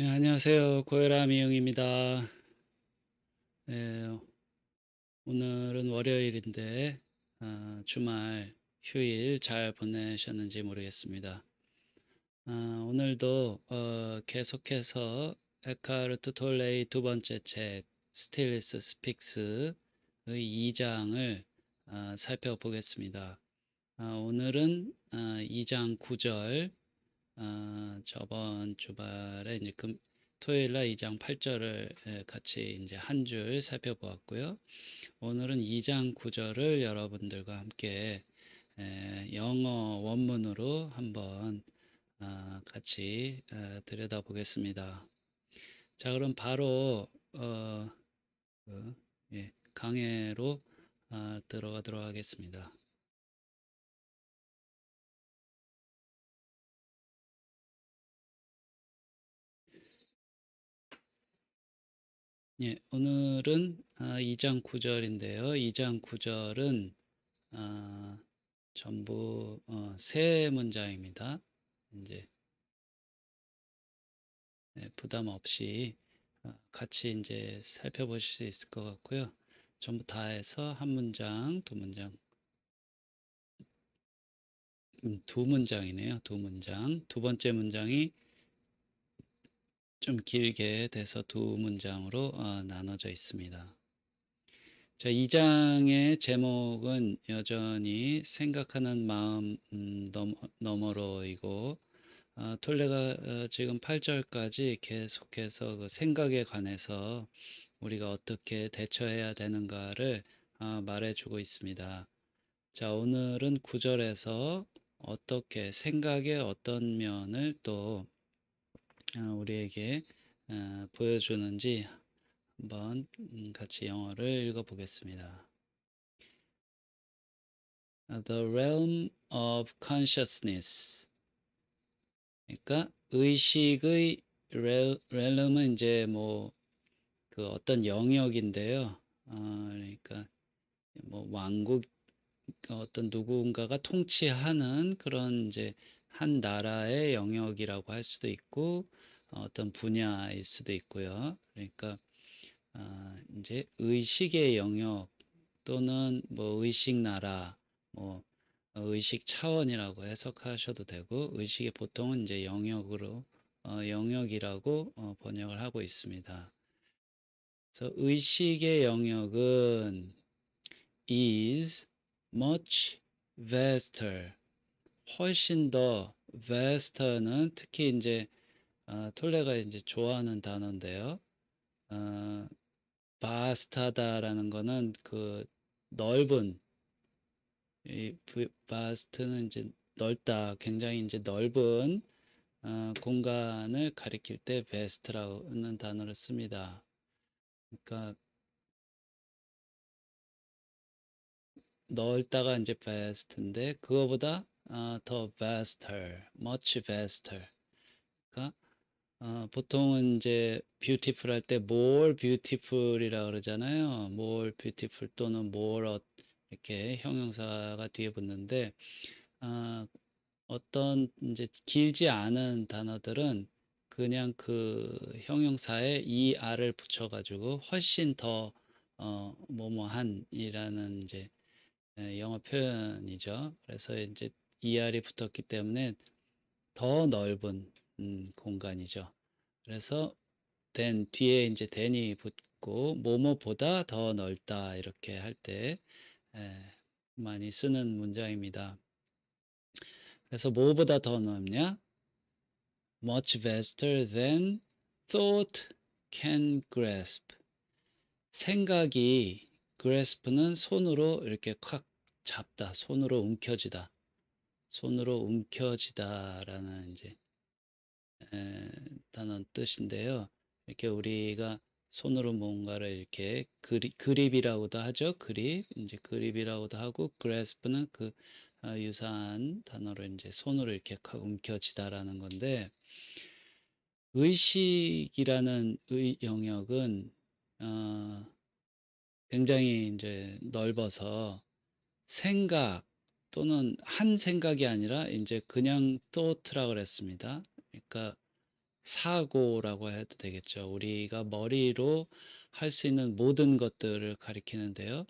안녕하세요. 고혈압 이용입니다. 네, 오늘은 월요일인데 주말 휴일 잘 보내셨는지 모르겠습니다. 오늘도 계속해서 에카르트 톨레이 두 번째 책 스틸리스 스픽스의 2장을 살펴보겠습니다. 오늘은 2장 9절, 저번 주말에 이제 토요일 날 2장 8절을 같이 이제 한 줄 살펴보았고요. 오늘은 2장 9절을 여러분들과 함께 영어 원문으로 한번 같이 들여다보겠습니다. 자, 그럼 바로 그, 강해로 들어가도록 하겠습니다. 오늘은 2장 9절인데요. 2장 9절은 전부 세 문장입니다. 이제 부담 없이 같이 이제 살펴보실 수 있을 것 같고요. 전부 다 해서 한 문장, 두 문장, 두 문장이네요. 두 문장. 두 번째 문장이 좀 길게 돼서 두 문장으로 나눠져 있습니다. 자, 2장의 제목은 여전히 생각하는 마음 너머로이고, 톨레가 지금 8절까지 계속해서 그 생각에 관해서 우리가 어떻게 대처해야 되는가를 말해주고 있습니다. 자, 오늘은 9절에서 어떻게 생각의 어떤 면을 또 우리에게 보여주는지 한번 같이 영어를 읽어보겠습니다. The realm of consciousness. 그러니까 의식의 realm은 이제 뭐 그 어떤 영역인데요. 그러니까 뭐 왕국, 어떤 누군가가 통치하는 그런 이제 한 나라의 영역이라고 할 수도 있고 어떤 분야일 수도 있고요. 그러니까 이제 의식의 영역 또는 뭐 의식 나라, 뭐 의식 차원이라고 해석하셔도 되고, 의식의 보통은 이제 영역으로 영역이라고 번역을 하고 있습니다. 그래서 의식의 영역은 is much vaster, 훨씬 더. vaster는 특히 이제 톨레가 이제 좋아하는 단어인데요. 어, 바스타다라는 거는 그 넓은, 이 바스트는 이제 넓다, 굉장히 이제 넓은 공간을 가리킬 때 베스트라는 단어를 씁니다. 그러니까 넓다가 이제 베스트인데 그거보다 더 vaster, much vaster. 그러니까 보통은 이제 beautiful 할 때 more beautiful이라 그러잖아요. more beautiful 또는 more 이렇게 형용사가 뒤에 붙는데 어떤 이제 길지 않은 단어들은 그냥 그 형용사에 er을 붙여가지고 훨씬 더 뭐뭐한이라는 이제 영어 표현이죠. 그래서 이제 er이 붙었기 때문에 더 넓은 공간이죠. 그래서 than 뒤에 이제 than이 붙고 뭐뭐보다 더 넓다 이렇게 할 때 많이 쓰는 문장입니다. 그래서 뭐보다 더 넓냐? Much vaster than thought can grasp. 생각이 grasp는 손으로 이렇게 콱 잡다, 손으로 움켜쥐다, 손으로 움켜쥐다라는 이제 단어 뜻인데요. 이렇게 우리가 손으로 뭔가를 이렇게 그립이라고도 하죠. 그립, 이제 그립이라고도 하고 grasp는 그 유사한 단어로 이제 손으로 이렇게 움켜쥐다라는 건데, 의식이라는 영역은 어, 굉장히 이제 넓어서 생각 또는 한 생각이 아니라 이제 그냥 thought라고 그랬습니다. 그러니까 사고라고 해도 되겠죠. 우리가 머리로 할 수 있는 모든 것들을 가리키는데요.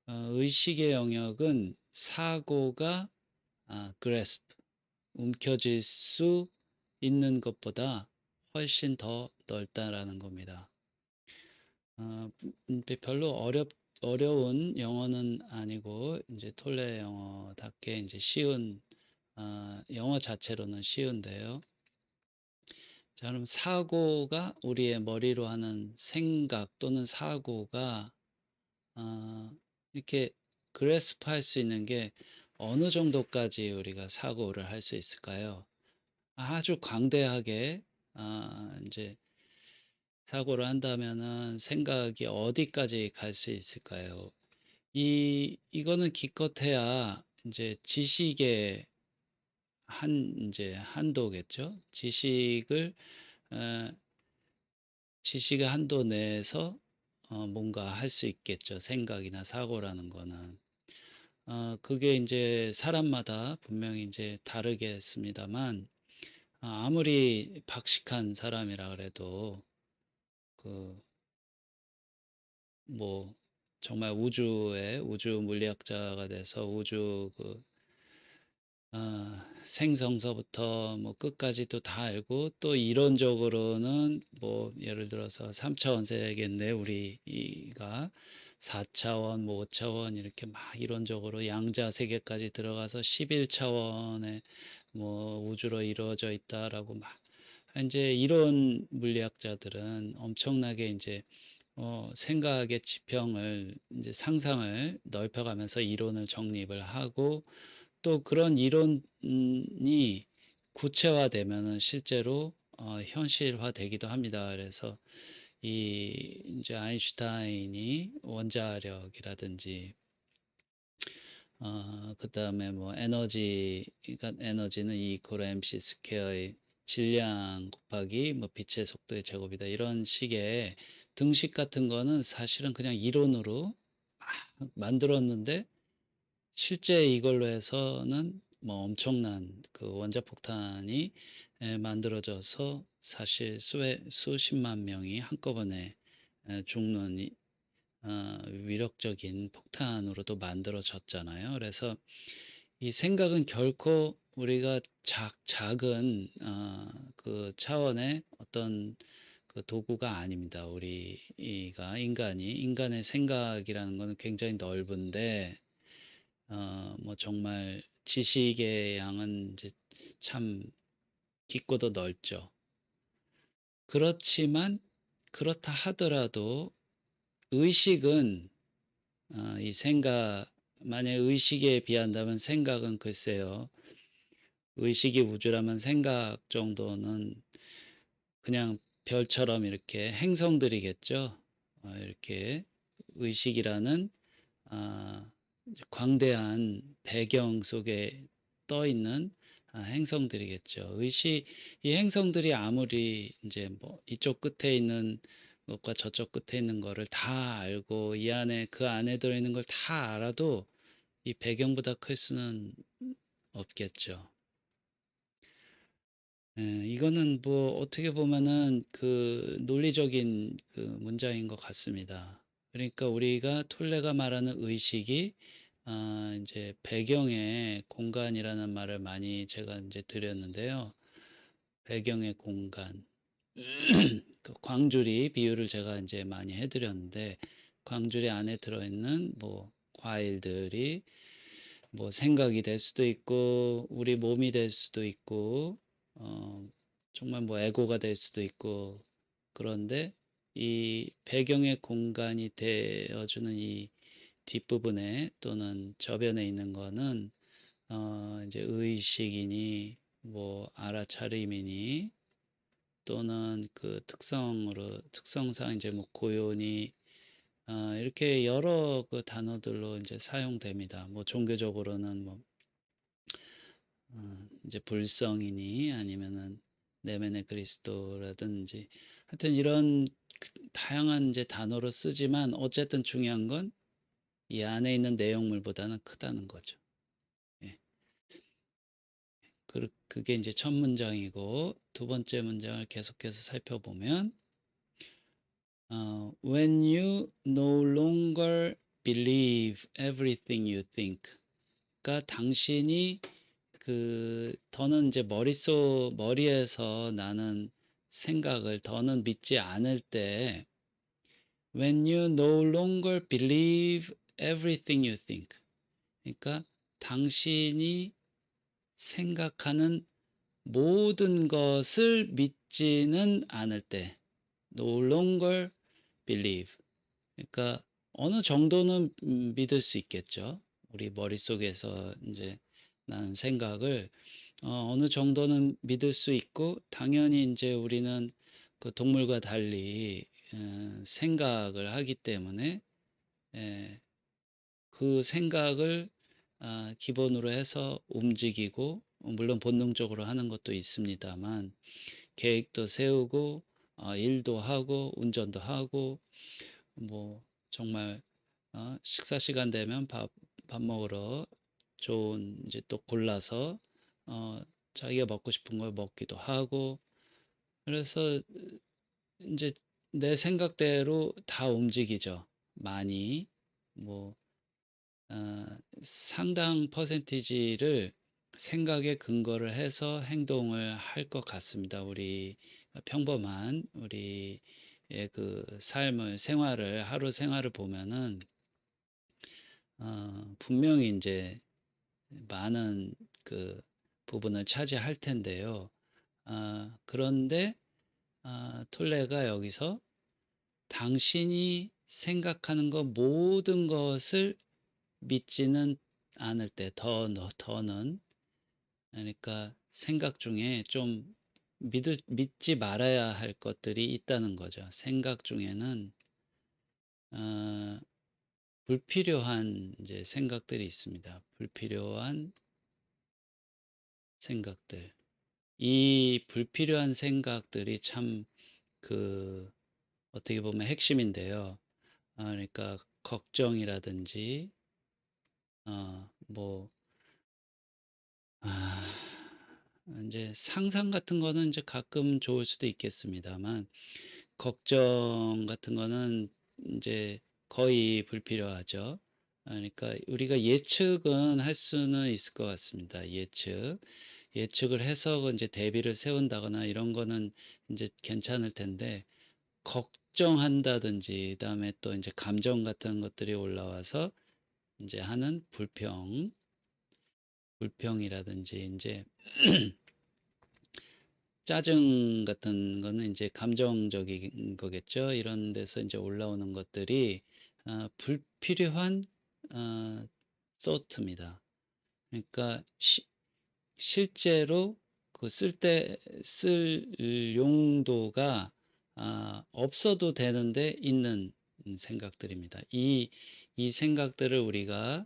의식의 영역은 사고가 grasp, 움켜쥘 수 있는 것보다 훨씬 더 넓다라는 겁니다. 별로 어려운 영어는 아니고 이제 톨레 영어답게 이제 쉬운 영어 자체로는 쉬운데요. 자, 그럼 사고가 우리의 머리로 하는 생각 또는 사고가 어, 이렇게 그래스프 할 수 있는 게 어느 정도까지 우리가 사고를 할 수 있을까요? 아주 광대하게 이제 사고를 한다면은 생각이 어디까지 갈 수 있을까요? 이거는 기껏해야 이제 지식의 이제 한도겠죠. 어, 지식의 한도 내에서 뭔가 할 수 있겠죠. 생각이나 사고라는 거는. 그게 이제 사람마다 분명히 이제 다르겠습니다만, 아무리 박식한 사람이라 그래도 그 뭐 정말 우주의 우주 물리학자가 돼서 우주 생성서부터 뭐 끝까지도 다 알고 또 이론적으로는 뭐 예를 들어서 3차원 세계인데 우리가 4차원, 뭐 5차원 이렇게 막 이론적으로 양자 세계까지 들어가서 11차원의 뭐 우주로 이루어져 있다라고 막 이제 이론 물리학자들은 엄청나게 이제 생각의 지평을 이제 상상을 넓혀가면서 이론을 정립을 하고 또 그런 이론이 구체화되면은 실제로 현실화되기도 합니다. 그래서 이 이제 아인슈타인이 원자력이라든지 그다음에 뭐 에너지는 E 이퀄 mc 스퀘어의 질량 곱하기 뭐 빛의 속도의 제곱이다. 이런 식의 등식 같은 거는 사실은 그냥 이론으로 막 만들었는데 실제 이걸로 해서는 뭐 엄청난 그 원자폭탄이 만들어져서 사실 수십만 명이 한꺼번에 죽는 위력적인 폭탄으로도 만들어졌잖아요. 그래서 이 생각은 결코 우리가 작은 그 차원의 어떤 그 도구가 아닙니다. 우리가 인간의 생각이라는 것은 굉장히 넓은데 뭐 정말 지식의 양은 이제 참 깊고도 넓죠. 그렇지만 그렇다 하더라도 의식은 이 생각 만약 의식에 비한다면 생각은 글쎄요. 의식이 우주라면 생각 정도는 그냥 별처럼 이렇게 행성들이겠죠. 이렇게 의식이라는 아, 광대한 배경 속에 떠 있는 행성들이겠죠. 이 행성들이 아무리 이제 뭐 이쪽 끝에 있는 것과 저쪽 끝에 있는 거를 다 알고 이 안에 그 안에 들어있는 걸 다 알아도 이 배경보다 클 수는 없겠죠. 이거는 뭐 어떻게 보면은 그 논리적인 그 문장인 것 같습니다. 그러니까 우리가 톨레가 말하는 의식이 이제 배경의 공간이라는 말을 많이 제가 이제 드렸는데요. 배경의 공간. 그 광주리 비유를 제가 이제 많이 해드렸는데 광주리 안에 들어있는 뭐 과일들이 뭐 생각이 될 수도 있고 우리 몸이 될 수도 있고 어, 정말 뭐 에고가 될 수도 있고 그런데 이 배경의 공간이 되어주는 이 뒷부분에 또는 저변에 있는 거는 이제 의식이니 뭐 알아차림이니 또는 그 특성상 이제 뭐 고요니 이렇게 여러 그 단어들로 이제 사용됩니다. 뭐 종교적으로는 뭐 이제 불성이니 아니면은 내면의 그리스도라든지 하여튼 이런 다양한 이제 단어로 쓰지만 어쨌든 중요한 건 이 안에 있는 내용물보다는 크다는 거죠. 예. 그게 이제 첫 문장이고 두 번째 문장을 계속해서 살펴보면 when you no longer believe everything you think. 그러니까 당신이 더는 이제 머리에서 나는 생각을 더는 믿지 않을 때 when you no longer believe everything you think. 그러니까 당신이 생각하는 모든 것을 믿지는 않을 때 no longer believe. 그러니까 어느 정도는 믿을 수 있겠죠. 우리 머릿속에서 이제 나는 생각을 어느 정도는 믿을 수 있고 당연히 이제 우리는 그 동물과 달리 생각을 하기 때문에 예, 그 생각을 기본으로 해서 움직이고 물론 본능적으로 하는 것도 있습니다만 계획도 세우고 일도 하고 운전도 하고 뭐 정말 식사 시간 되면 밥 먹으러 좋은 이제 또 골라서 어, 자기가 먹고 싶은 걸 먹기도 하고 그래서 이제 내 생각대로 다 움직이죠. 많이 뭐 어, 상당 퍼센티지를 생각에 근거를 해서 행동을 할 것 같습니다. 우리 평범한 우리의 그 생활을 하루 생활을 보면은 분명히 이제 많은 그 부분을 차지할 텐데요. 그런데 톨레가 여기서 당신이 생각하는 것 모든 것을 믿지는 않을 때 더는 그러니까 생각 중에 좀 믿지 말아야 할 것들이 있다는 거죠. 생각 중에는 어, 불필요한 이제 생각들이 있습니다. 불필요한 생각들. 이 불필요한 생각들이 참 그 어떻게 보면 핵심인데요. 그러니까 걱정이라든지 뭐 아, 이제 상상 같은 거는 이제 가끔 좋을 수도 있겠습니다만 걱정 같은 거는 이제 거의 불필요하죠. 그러니까 우리가 예측은 할 수는 있을 것 같습니다. 예측을 해서 이제 대비를 세운다거나 이런 거는 이제 괜찮을 텐데 걱정한다든지 그다음에 또 이제 감정 같은 것들이 올라와서 이제 하는 불평이라든지 이제 짜증 같은 거는 이제 감정적인 거겠죠. 이런 데서 이제 올라오는 것들이 불필요한 어, thought입니다. 그러니까 실제로 그 쓸 용도가 없어도 되는데 있는 생각들입니다. 이 생각들을 우리가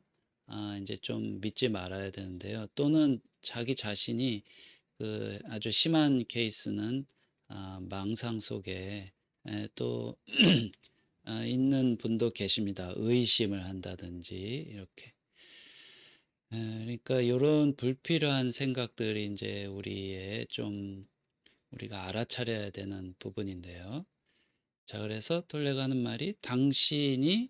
이제 좀 믿지 말아야 되는데요. 또는 자기 자신이 그 아주 심한 케이스는 망상 속에 또 있는 분도 계십니다. 의심을 한다든지 이렇게. 그러니까 요런 불필요한 생각들이 인제 우리의 좀 우리가 알아차려야 되는 부분인데요. 자 그래서 톨레가 하는 말이 "당신이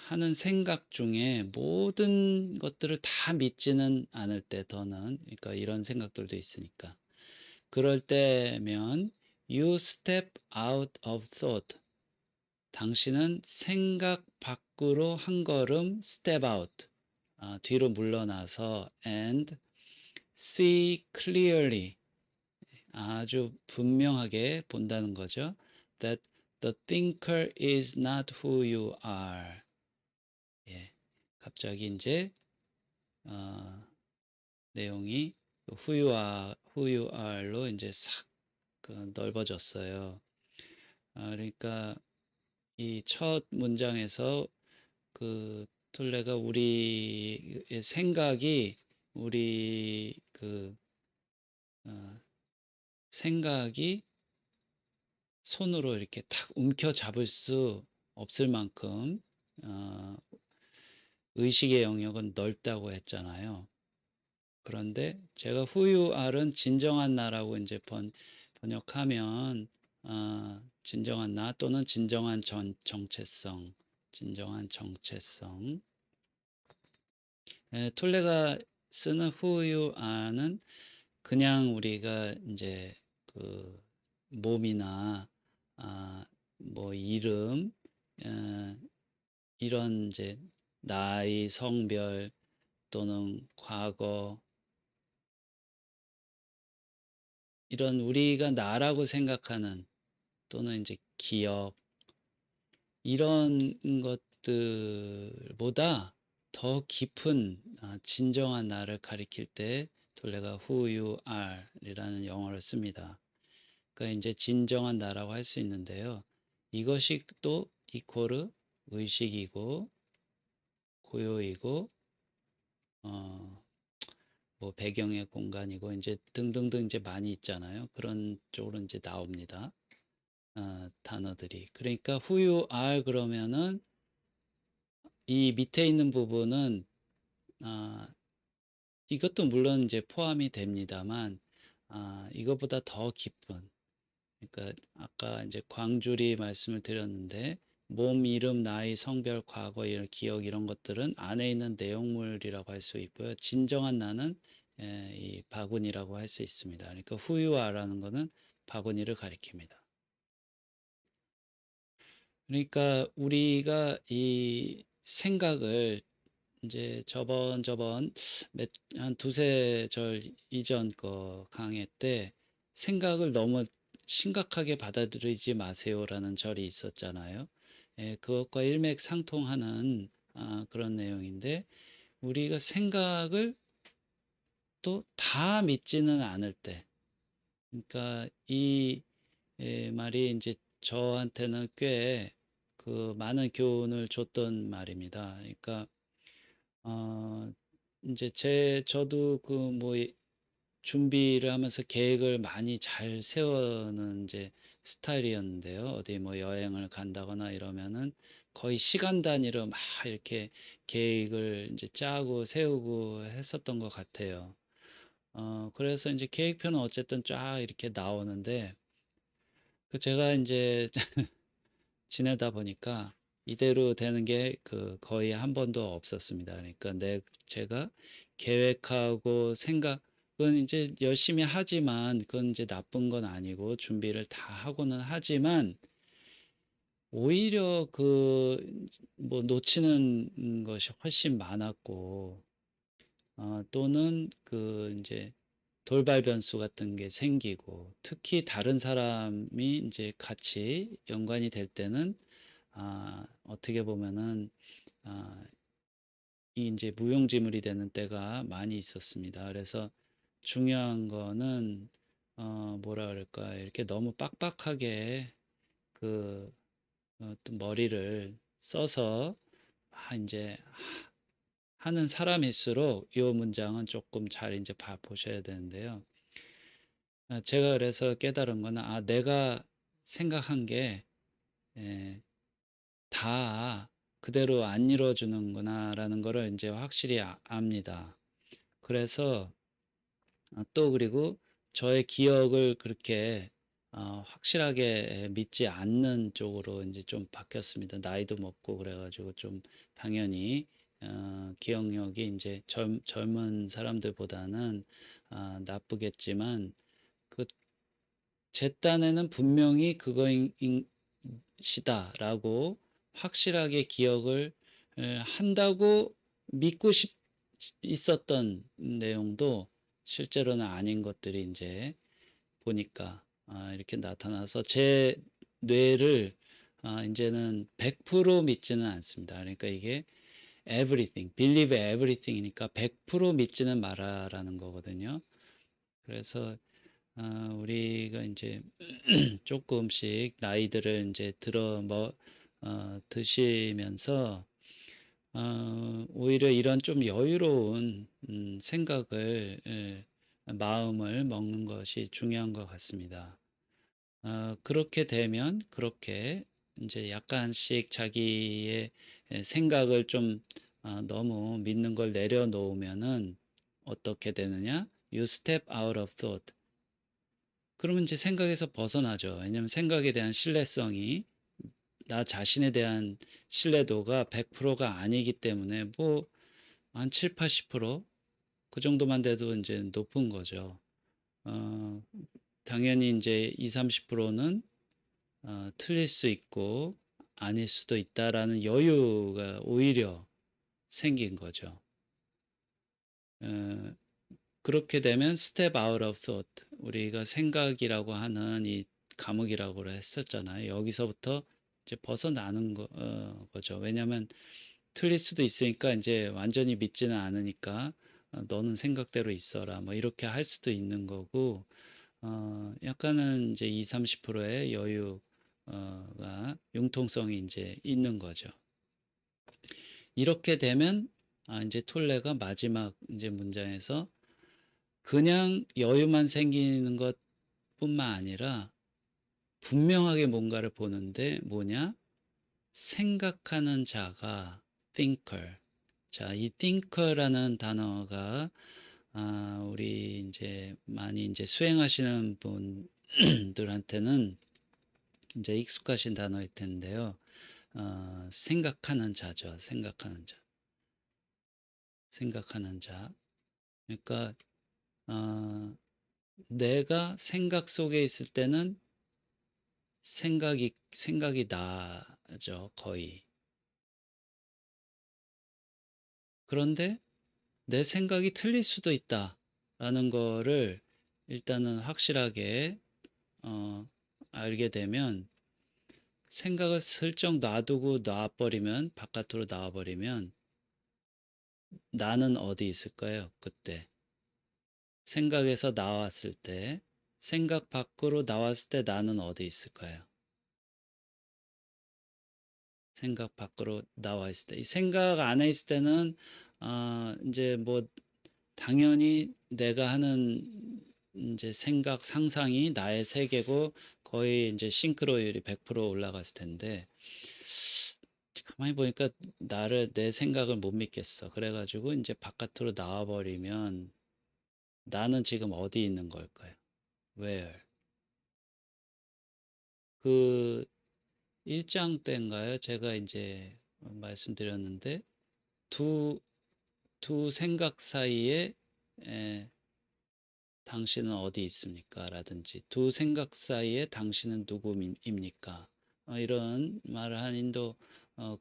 하는 생각 중에 모든 것들을 다 믿지는 않을 때 더는" 그러니까 이런 생각들도 있으니까. "그럴 때면 you step out of thought." 당신은 생각 밖으로 한 걸음 step out 뒤로 물러나서 and see clearly 아주 분명하게 본다는 거죠. That the thinker is not who you are. 예, 갑자기 이제 어, 내용이 who you are로 이제 싹 넓어졌어요. 그러니까 이 첫 문장에서 그 툴레가 우리의 생각이 우리 어, 생각이 손으로 이렇게 탁 움켜잡을 수 없을 만큼 어, 의식의 영역은 넓다고 했잖아요. 그런데 제가 who you are은 진정한 나라고 이제 번역하면 진정한 나 또는 진정한 정체성, 진정한 정체성. 톨레가 쓰는 who you are는 그냥 우리가 이제 그 몸이나 뭐 이름 이런 이제 나이, 성별 또는 과거 이런 우리가 나라고 생각하는 또는 이제 기억 이런 것들보다 더 깊은 진정한 나를 가리킬 때 돌레가 who you are 이라는 영어를 씁니다. 그러니까 이제 진정한 나라고 할 수 있는데요. 이것이 또 이코르 의식이고 고요이고 어, 뭐 배경의 공간이고 이제 등등등 이제 많이 있잖아요. 그런 쪽으로 이제 나옵니다. 단어들이. 그러니까 who you are 그러면은 이 밑에 있는 부분은 아, 이것도 물론 이제 포함이 됩니다만 이것보다 더 깊은 그러니까 아까 이제 광줄이 말씀을 드렸는데 몸, 이름, 나이, 성별, 과거, 이런 기억 이런 것들은 안에 있는 내용물이라고 할 수 있고요. 진정한 나는 이 바구니라고 할 수 있습니다. 그러니까 후유아라는 것은 바구니를 가리킵니다. 그러니까 우리가 이 생각을 이제 저번 한 두세 절 이전 거 강의 때 생각을 너무 심각하게 받아들이지 마세요라는 절이 있었잖아요. 그것과 일맥상통하는 그런 내용인데 우리가 생각을 또 다 믿지는 않을 때 그러니까 이 말이 이제 저한테는 꽤 그 많은 교훈을 줬던 말입니다. 그러니까 어 인제 저도 그 뭐 준비를 하면서 계획을 많이 잘 세우는 이제 스타일이었는데요. 어디 뭐 여행을 간다거나 이러면은 거의 시간 단위로 막 이렇게 계획을 인제 짜고 세우고 했었던 것 같아요. 그래서 인제 계획표는 어쨌든 쫙 이렇게 나오는데 그 제가 인제 지내다 보니까 이대로 되는 게 그 거의 한 번도 없었습니다. 그러니까 제가 계획하고 생각은 이제 열심히 하지만 그건 이제 나쁜 건 아니고 준비를 다 하고는 하지만 오히려 그 뭐 놓치는 것이 훨씬 많았고 또는 그 이제 돌발 변수 같은 게 생기고 특히 다른 사람이 이제 같이 연관이 될 때는 어떻게 보면은 아, 이 이제 무용지물이 되는 때가 많이 있었습니다. 그래서 중요한 거는 뭐라 그럴까 이렇게 너무 빡빡하게 그 또 머리를 써서 이제 하는 사람일수록 이 문장은 조금 잘 이제 보셔야 되는데요. 제가 그래서 깨달은 거는 내가 생각한 게 예, 다 그대로 안 이루어주는구나라는 거를 이제 확실히 압니다. 그래서 또 그리고 저의 기억을 그렇게 확실하게 믿지 않는 쪽으로 이제 좀 바뀌었습니다. 나이도 먹고 그래가지고 좀 당연히 기억력이 이제 젊은 사람들보다는 나쁘겠지만 그 제 딴에는 분명히 그거이시다라고 확실하게 기억을 한다고 믿고 있었던 내용도 실제로는 아닌 것들이 이제 보니까 이렇게 나타나서 제 뇌를 이제는 100% 믿지는 않습니다. 그러니까 이게 everything, believe everything이니까 100% 믿지는 마라라는 거거든요. 그래서 우리가 이제 조금씩 나이들을 이제 드시면서 오히려 이런 좀 여유로운 생각을 마음을 먹는 것이 중요한 것 같습니다. 그렇게 되면 그렇게 이제 약간씩 자기의 생각을 좀 너무 믿는 걸 내려놓으면은 어떻게 되느냐? You step out of thought. 그러면 이제 생각에서 벗어나죠. 왜냐하면 생각에 대한 신뢰성이 나 자신에 대한 신뢰도가 100%가 아니기 때문에 뭐 한 7, 80%그 정도만 돼도 이제 높은 거죠. 어, 당연히 이제 2, 30%는 틀릴 수 있고 아닐 수도 있다라는 여유가 오히려 생긴 거죠. 어, 그렇게 되면 step out of thought, 우리가 생각이라고 하는 이 감옥이라고 했었잖아요. 여기서부터 이제 벗어나는 거죠. 왜냐하면 틀릴 수도 있으니까 이제 완전히 믿지는 않으니까 너는 생각대로 있어라 뭐 이렇게 할 수도 있는 거고, 약간은 이제 2, 30%의 여유가 융통성이 이제 있는 거죠. 이렇게 되면 이제 톨레가 마지막 이제 문장에서 그냥 여유만 생기는 것뿐만 아니라 분명하게 뭔가를 보는데 뭐냐? 생각하는 자가 thinker. 자, 이 thinker라는 단어가 우리 이제 많이 이제 수행하시는 분들한테는 이제 익숙하신 단어일 텐데요. 생각하는 자죠. 생각하는 자. 생각하는 자. 그러니까 내가 생각 속에 있을 때는 생각이 나죠, 거의. 그런데 내 생각이 틀릴 수도 있다라는 거를 일단은 확실하게 어, 알게 되면, 생각을 슬쩍 놔두고 놔버리면, 바깥으로 나와버리면 나는 어디 있을까요? 그때 생각에서 나왔을 때, 생각 밖으로 나왔을 때 나는 어디 있을까요? 생각 밖으로 나와 있을 때, 이 생각 안에 있을 때는 이제 뭐 당연히 내가 하는 이제 생각 상상이 나의 세계고 거의 이제 싱크로율이 100% 올라갔을 텐데, 가만히 보니까 내 생각을 못 믿겠어. 그래가지고 이제 바깥으로 나와버리면 나는 지금 어디 있는 걸까요? Where? 그 1장 때인가요? 제가 이제 말씀드렸는데 두, 두 생각 사이에 에, 당신은 어디 있습니까? 라든지 두 생각 사이에 당신은 누구입니까? 이런 말을 한 인도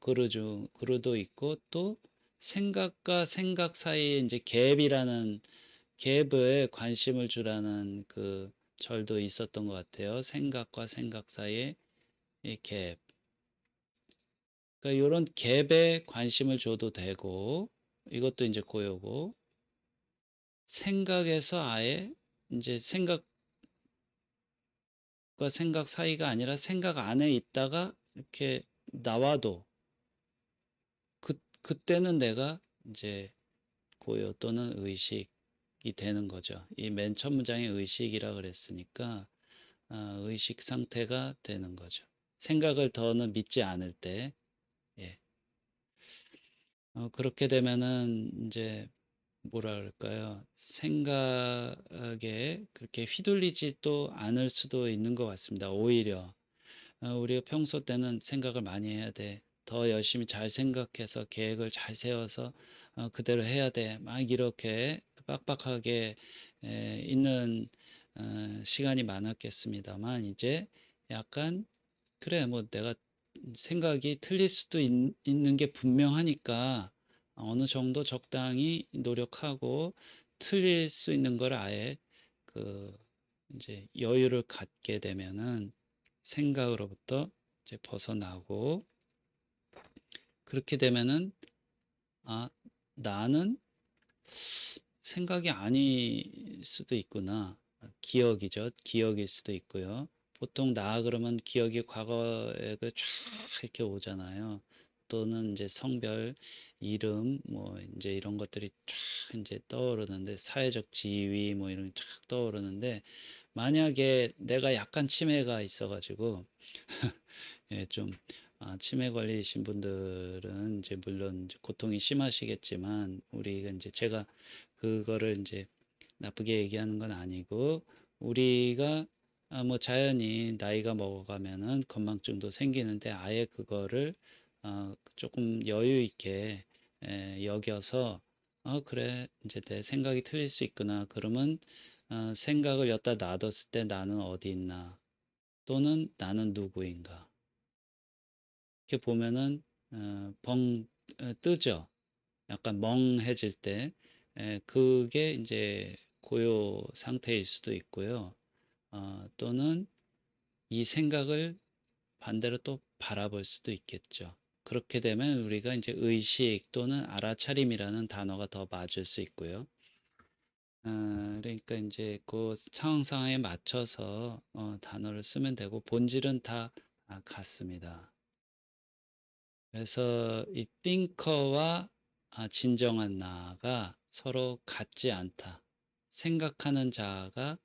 그루도 있고, 또 생각과 생각 사이에 이제 갭에 관심을 주라는 그 절도 있었던 것 같아요. 생각과 생각 사이에 이 갭. 그러니까 이런 갭에 관심을 줘도 되고, 이것도 이제 고요고, 생각에서 아예 이제 생각과 생각 사이가 아니라 생각 안에 있다가 이렇게 나와도 그때는 내가 이제 고요 또는 의식이 되는 거죠. 이 맨 첫 문장에 의식이라 그랬으니까 의식 상태가 되는 거죠. 생각을 더는 믿지 않을 때. 예. 그렇게 되면은 이제 뭐라 그럴까요? 생각에 그렇게 휘둘리지 또 않을 수도 있는 것 같습니다. 오히려 우리가 평소 때는 생각을 많이 해야 돼. 더 열심히 잘 생각해서 계획을 잘 세워서 그대로 해야 돼. 막 이렇게 빡빡하게 있는 시간이 많았겠습니다만, 이제 약간 그래 뭐 내가 생각이 틀릴 수도 있는 게 분명하니까 어느 정도 적당히 노력하고 틀릴 수 있는 걸 아예 그 이제 여유를 갖게 되면은 생각으로부터 이제 벗어나고, 그렇게 되면은 아, 나는 생각이 아닐 수도 있구나. 기억이죠. 기억일 수도 있고요. 보통 그러면 기억이 과거에 쫙 이렇게 오잖아요. 또는 이제 성별, 이름, 뭐 이제 이런 것들이 쫙 이제 떠오르는데, 사회적 지위 뭐 이런 게 쫙 떠오르는데, 만약에 내가 약간 치매가 있어가지고 예, 좀 치매 걸리신 분들은 이제 물론 이제 고통이 심하시겠지만 우리가 이제 제가 그거를 이제 나쁘게 얘기하는 건 아니고 우리가 뭐 자연히 나이가 먹어가면은 건망증도 생기는데 아예 그거를 조금 여유 있게 여겨서 그래 이제 내 생각이 틀릴 수 있구나 그러면 생각을 엿다 놔뒀을 때 나는 어디 있나 또는 나는 누구인가 이렇게 보면은 벙 뜨죠. 약간 멍해질 때 그게 이제 고요 상태일 수도 있고요. 또는 이 생각을 반대로 또 바라볼 수도 있겠죠. 그렇게 되면 우리가 이제 의식 또는 알아차림이라는 단어가 더 맞을 수 있고요. 그러니까 이제 그 상황상에 맞춰서 단어를 쓰면 되고 본질은 다 같습니다. 그래서 이 thinker와 진정한 나가 서로 같지 않다. 생각하는 자가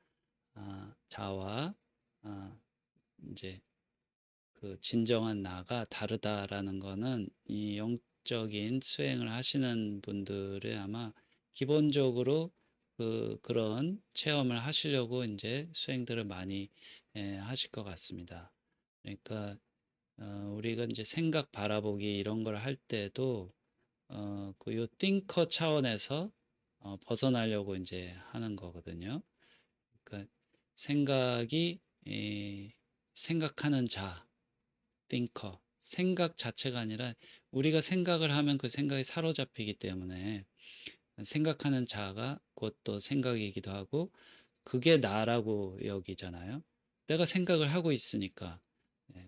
자와 이제 그 진정한 나가 다르다라는 거는 이 영적인 수행을 하시는 분들의 아마 기본적으로 그런 체험을 하시려고 이제 수행들을 많이 하실 것 같습니다. 그러니까 우리가 이제 생각 바라보기 이런 걸 할 때도 그 요 띵커 차원에서 벗어나려고 이제 하는 거거든요. 그러니까 생각이 생각하는 자, 띵커. 생각 자체가 아니라 우리가 생각을 하면 그 생각이 사로잡히기 때문에 생각하는 자가 그것도 생각이기도 하고 그게 나라고 여기잖아요. 내가 생각을 하고 있으니까.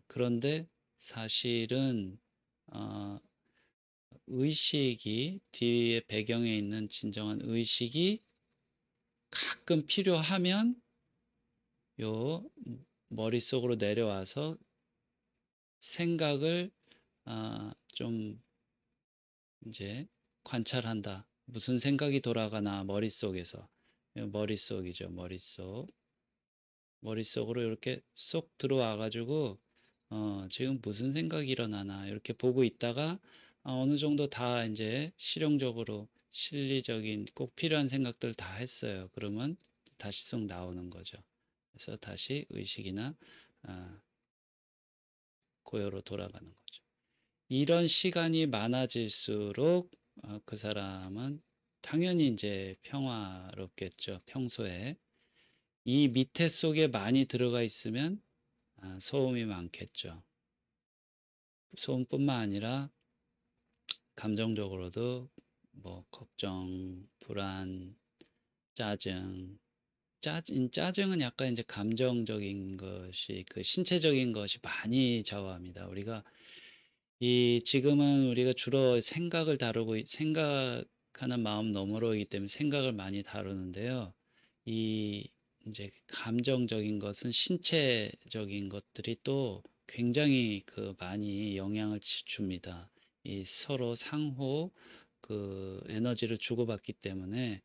그런데 사실은 어, 의식이 뒤에 배경에 있는 진정한 의식이 가끔 필요하면 요 머릿속으로 내려와서 생각을 좀 이제 관찰한다. 무슨 생각이 돌아가나 머릿속에서. 머릿속이죠. 머릿속으로 이렇게 쏙 들어와 가지고 지금 무슨 생각이 일어나나 이렇게 보고 있다가 어느 정도 다 이제 실용적으로 실리적인 꼭 필요한 생각들 다 했어요. 그러면 다시 쏙 나오는 거죠. 그래서 다시 의식이나 아, 고요로 돌아가는 거죠. 이런 시간이 많아질수록 그 사람은 당연히 이제 평화롭겠죠. 평소에. 이 밑에 속에 많이 들어가 있으면 소음이 많겠죠. 소음뿐만 아니라 감정적으로도 뭐 걱정, 불안, 짜증. 짜증은 약간 이제 감정적인 것이 그 신체적인 것이 많이 좌우합니다. 우리가 이 지금은 우리가 주로 생각을 다루고 생각하는 마음 너머로이기 때문에 생각을 많이 다루는데요. 이 이제 감정적인 것은 신체적인 것들이 또 굉장히 그 많이 영향을 줍니다. 이 서로 상호 그 에너지를 주고받기 때문에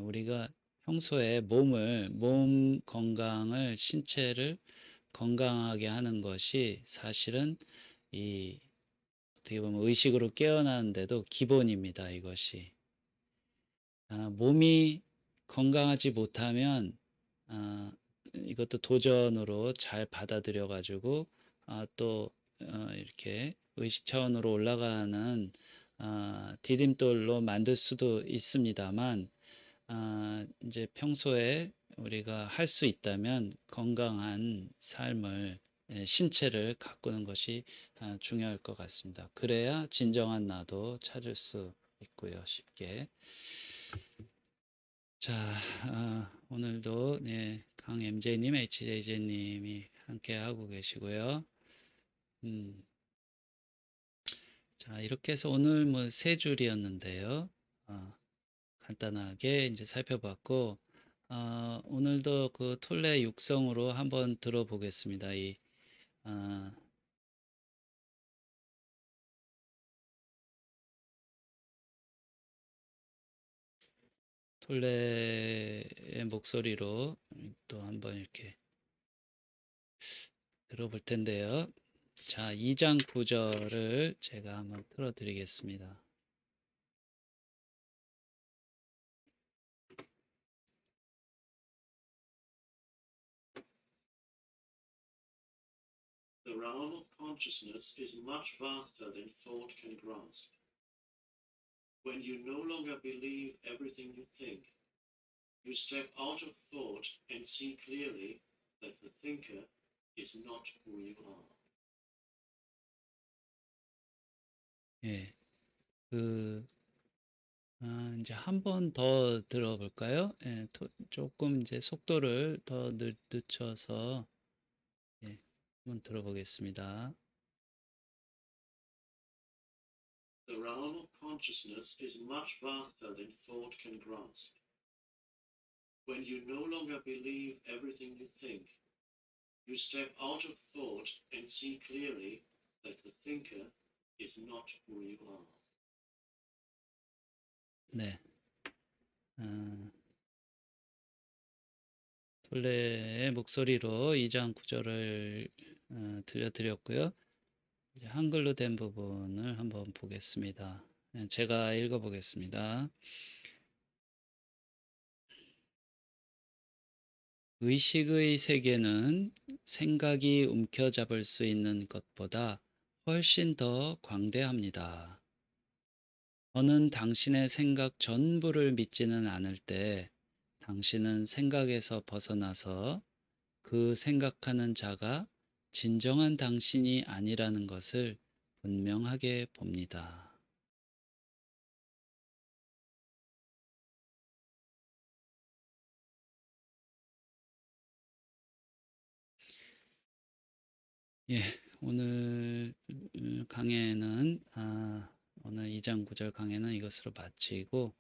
우리가 평소에 몸 건강을 신체를 건강하게 하는 것이 사실은 이 어떻게 보면 의식으로 깨어나는데도 기본입니다. 이것이 몸이 건강하지 못하면 아, 이것도 도전으로 잘 받아들여 가지고 또 이렇게 의식 차원으로 올라가는 디딤돌로 만들 수도 있습니다만 이제 평소에 우리가 할 수 있다면 건강한 삶을 신체를 가꾸는 것이 중요할 것 같습니다. 그래야 진정한 나도 찾을 수 있고요. 쉽게. 자, 오늘도 네, 강MJ님, HJJ님이 함께 하고 계시고요. 음, 자, 이렇게 해서 오늘 뭐 세 줄이었는데요. 간단하게 이제 살펴봤고, 오늘도 그 톨레 육성으로 한번 들어보겠습니다. 아, 톨레의 목소리로 또 한번 이렇게 들어볼 텐데요. 자, 2장 9절을 제가 한번 틀어드리겠습니다. The realm of consciousness is much vaster than thought can grasp. When you no longer believe everything you think, you step out of thought and see clearly that the thinker is not who you are. 예, 이제 한 번 더 들어볼까요? 예, 조금 이제 속도를 더 늦춰서 예, 한번 들어보겠습니다. The realm of consciousness is much vaster than thought can grasp. When you no longer believe everything you think, you step out of thought and see clearly that the thinker is not who you are. 네, 톨레의 목소리로 2장 9절을 들려드렸고요. 이제 한글로 된 부분을 한번 보겠습니다. 제가 읽어보겠습니다. 의식의 세계는 생각이 움켜잡을 수 있는 것보다 훨씬 더 광대합니다. 저는 당신의 생각 전부를 믿지는 않을 때 당신은 생각에서 벗어나서 그 생각하는 자가 진정한 당신이 아니라는 것을 분명하게 봅니다. 예, 오늘 강해는 오늘 2장 9절 강해는 이것으로 마치고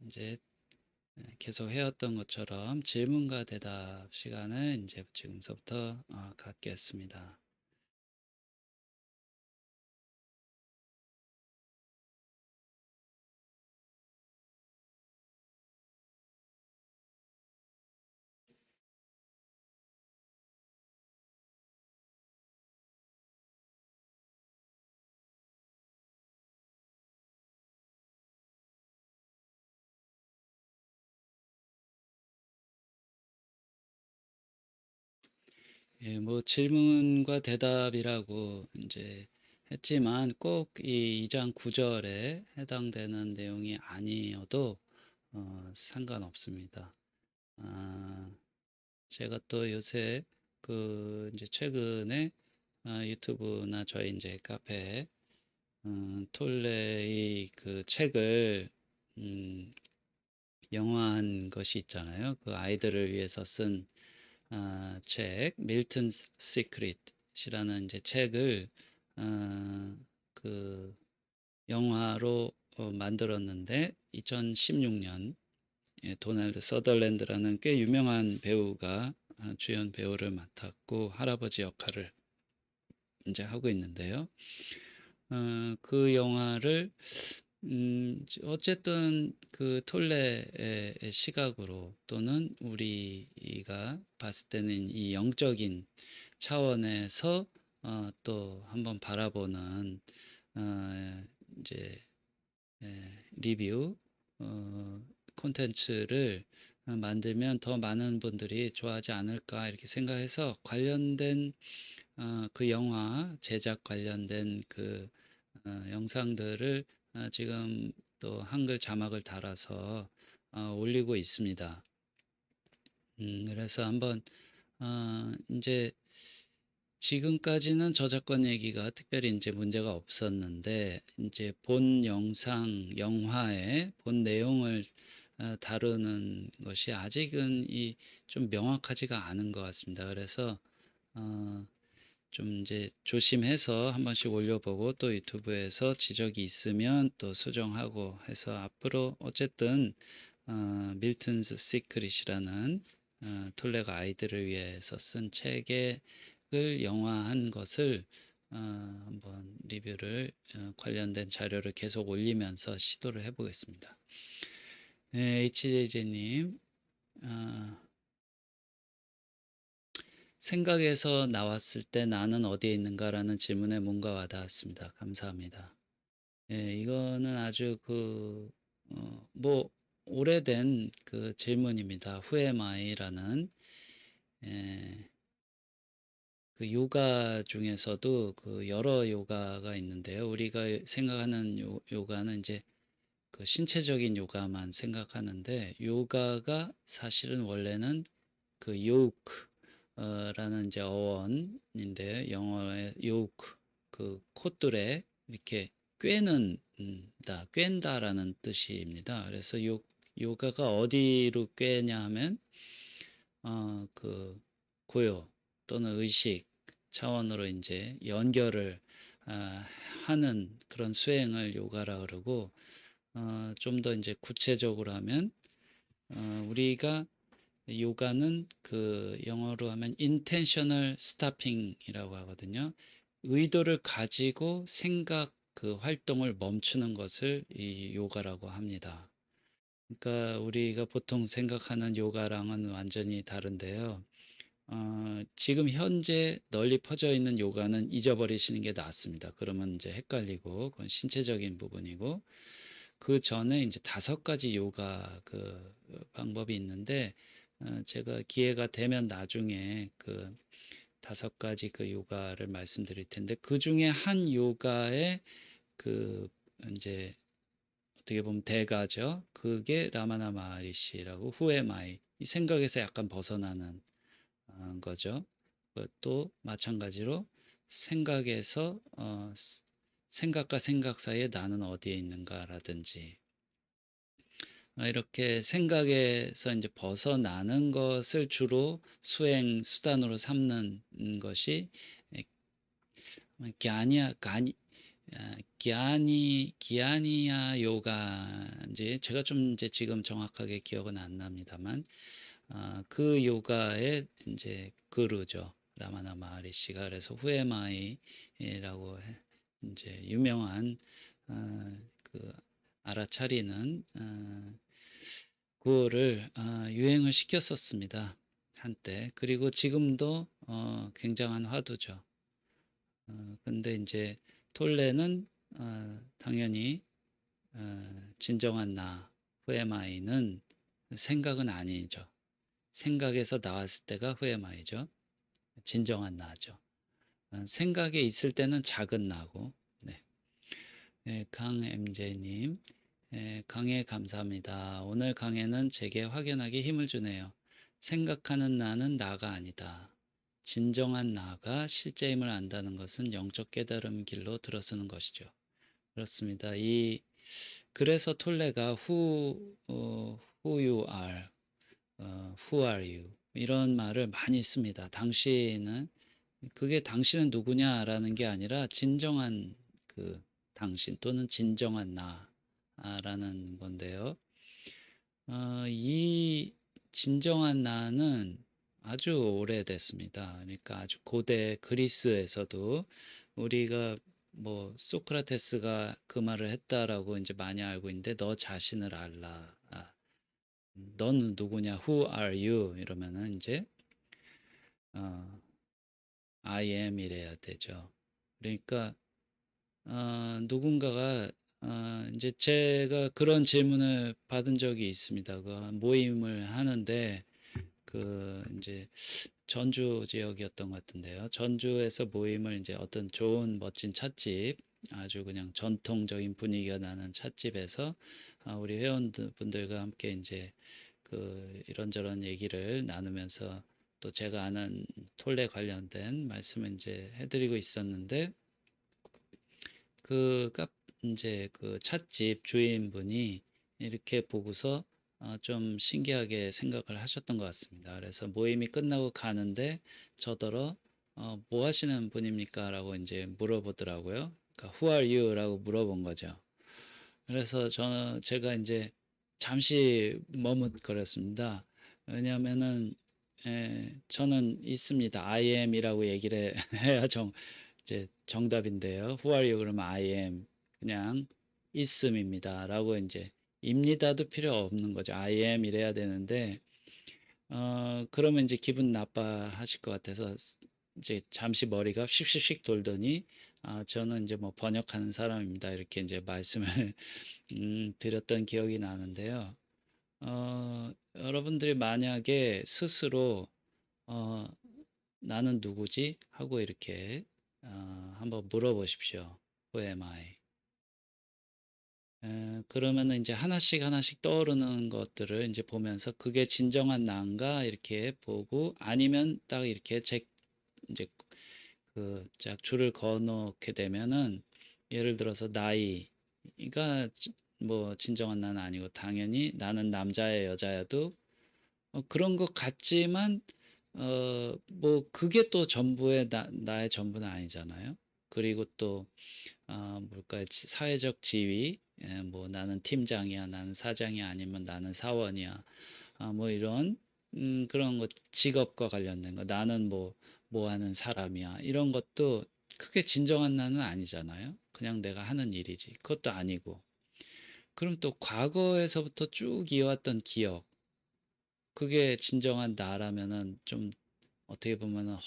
이제 계속 해왔던 것처럼 질문과 대답 시간을 이제 지금서부터 갖겠습니다. 예, 뭐 질문과 대답이라고 이제 했지만 꼭 이 2장 9절에 해당되는 내용이 아니어도 상관없습니다. 제가 또 요새 이제 최근에 유튜브나 저희 이제 카페에 톨레의 그 책을 영화한 것이 있잖아요. 그 아이들을 위해서 쓴 책, 밀튼 시크릿이라는 이제 책을 그 영화로 만들었는데 2016년 도널드 서덜랜드라는 꽤 유명한 배우가 주연 배우를 맡았고 할아버지 역할을 이제 하고 있는데요. 그 영화를 어쨌든 그 톨레의 시각으로 또는 우리가 봤을 때는 이 영적인 차원에서 또 한번 바라보는 이제 리뷰 콘텐츠를 만들면 더 많은 분들이 좋아하지 않을까 이렇게 생각해서 관련된 그 영화 제작 관련된 그 영상들을 지금 또 한글 자막을 달아서 올리고 있습니다. 그래서 한번 이제 지금까지는 저작권 얘기가 특별히 이제 문제가 없었는데 이제 본 영상, 영화의 본 내용을 다루는 것이 아직은 이 좀 명확하지가 않은 것 같습니다. 그래서 좀 이제 조심해서 한 번씩 올려보고 또 유튜브에서 지적이 있으면 또 수정하고 해서 앞으로 어쨌든 밀튼스 시크릿이라는 톨레가 아이들을 위해서 쓴 책을 영화한 것을 한번 리뷰를 관련된 자료를 계속 올리면서 시도를 해보겠습니다. 네, HJJ님 생각에서 나왔을 때 '나는 어디에 있는가.'라는 질문에 뭔가 와 닿았습니다. 감사합니다. 예, 이거는 아주 뭐 오래된 그 질문입니다. Who am I?라는. 예. 그 요가 중에서도 그 여러 요가가 있는데요. 우리가 생각하는 요가는 이제 그 신체적인 요가만 생각하는데, 요가가 사실은 원래는 그 요크 라는 이제 어원인데, 영어의 요크, 그 콧돌에 이렇게 꿰는 다 꿰다라는 뜻입니다. 그래서 요가가 어디로 꿰냐 하면 그 고요 또는 의식 차원으로 이제 연결을 하는 그런 수행을 요가라 그러고, 좀 더 이제 구체적으로 하면 우리가 요가는 그 영어로 하면 intentional stopping이라고 하거든요. 의도를 가지고 생각 그 활동을 멈추는 것을 이 요가라고 합니다. 그러니까 우리가 보통 생각하는 요가랑은 완전히 다른데요. 지금 현재 널리 퍼져 있는 요가는 잊어버리시는 게 낫습니다. 그러면 이제 헷갈리고 그건 신체적인 부분이고, 그 전에 이제 5가지 요가 방법이 있는데, 제가 기회가 되면 나중에 그 5가지 그 요가를 말씀드릴 텐데, 그중에 한 요가의 그 이제 어떻게 보면 대가죠. 그게 라마나 마하리시라고 후에마이, 이 생각에서 약간 벗어나는 거죠. 또 마찬가지로 생각에서 생각과 생각 사이에 나는 어디에 있는가라든지, 이렇게 생각에서 이제 벗어나는 것을 주로 수행 수단으로 삼는 것이 갸니아 가니 기아니아 요가인지, 제가 좀 이제 지금 정확하게 기억은 안 납니다만, 그 요가의 이제 그루죠. 라마나 마하리시가. 그래서 후에마이라고 이제 유명한 그 알아차리는 그거를 유행을 시켰었습니다. 한때. 그리고 지금도 굉장한 화두죠. 근데 이제 톨레는 당연히 진정한 나, 후에마이는 생각은 아니죠. 생각에서 나왔을 때가 후에마이죠. 진정한 나죠. 생각에 있을 때는 작은 나고. 네. 네, 강MJ님, 강해 감사합니다. 오늘 강해는 제게 확연하게 힘을 주네요. 생각하는 나는 나가 아니다. 진정한 나가 실제임을 안다는 것은 영적 깨달음 길로 들어서는 것이죠. 그렇습니다. 그래서 톨레가 who you are, who are you, 이런 말을 많이 씁니다. 당신은, 그게 당신은 누구냐라는 게 아니라 진정한 그 당신 또는 진정한 나라는 건데요. 이 진정한 나는 아주 오래됐습니다. 그러니까 아주 고대 그리스에서도, 우리가 뭐 소크라테스가 그 말을 했다라고 이제 많이 알고 있는데, 너 자신을 알라. 너는 누구냐? Who are you? 이러면은 이제 어, I am 이래야 되죠. 그러니까 누군가가 이제 제가 그런 질문을 받은 적이 있습니다. 그 모임을 하는데, 그 이제 전주 지역이었던 것 같은데요. 전주에서 모임을 이제 어떤 좋은 멋진 찻집, 아주 그냥 전통적인 분위기가 나는 찻집에서 우리 회원분들과 함께 이제 그 이런저런 얘기를 나누면서, 또 제가 아는 톨레 관련된 말씀을 이제 해드리고 있었는데, 그 이제 그 찻집 주인분이 이렇게 보고서 좀 신기하게 생각을 하셨던 것 같습니다. 그래서 모임이 끝나고 가는데 저더러 뭐 하시는 분입니까? 라고 이제 물어보더라고요. 그러니까 Who are you? 라고 물어본 거죠. 그래서 제가 이제 잠시 머뭇거렸습니다. 왜냐하면은 저는 있습니다. I am이라고 얘기를 해야 이제 정답인데요. Who are you? 그러면 I am, 그냥 있음입니다. 라고 이제 입니다도 필요 없는 거죠. I am 이래야 되는데, 그러면 이제 기분 나빠하실 것 같아서 이제 잠시 머리가 씩씩씩 돌더니 저는 이제 뭐 번역하는 사람입니다. 이렇게 이제 말씀을 드렸던 기억이 나는데요. 여러분들이 만약에 스스로 어, 나는 누구지? 하고 이렇게 한번 물어보십시오. Who am I? 그러면은 이제 하나씩 하나씩 떠오르는 것들을 이제 보면서 그게 진정한 나인가 이렇게 보고 아니면 딱 이렇게 이제 그 짝 줄을 그어 놓게 되면은 예를 들어서 나이가 뭐 진정한 나는 아니고 당연히 나는 남자야 여자야도 그런 것 같지만 뭐 그게 또 전부의 나의 전부는 아니잖아요. 그리고 또 뭘까요? 사회적 지위, 뭐 나는 팀장이야, 나는 사장이야, 아니면 나는 사원이야, 뭐 이런 그런 것, 직업과 관련된 거, 나는 뭐 하는 사람이야, 이런 것도 크게 진정한 나는 아니잖아요. 그냥 내가 하는 일이지. 그것도 아니고. 그럼 또 과거에서부터 쭉 이어왔던 기억, 그게 진정한 나라면은 좀 어떻게 보면은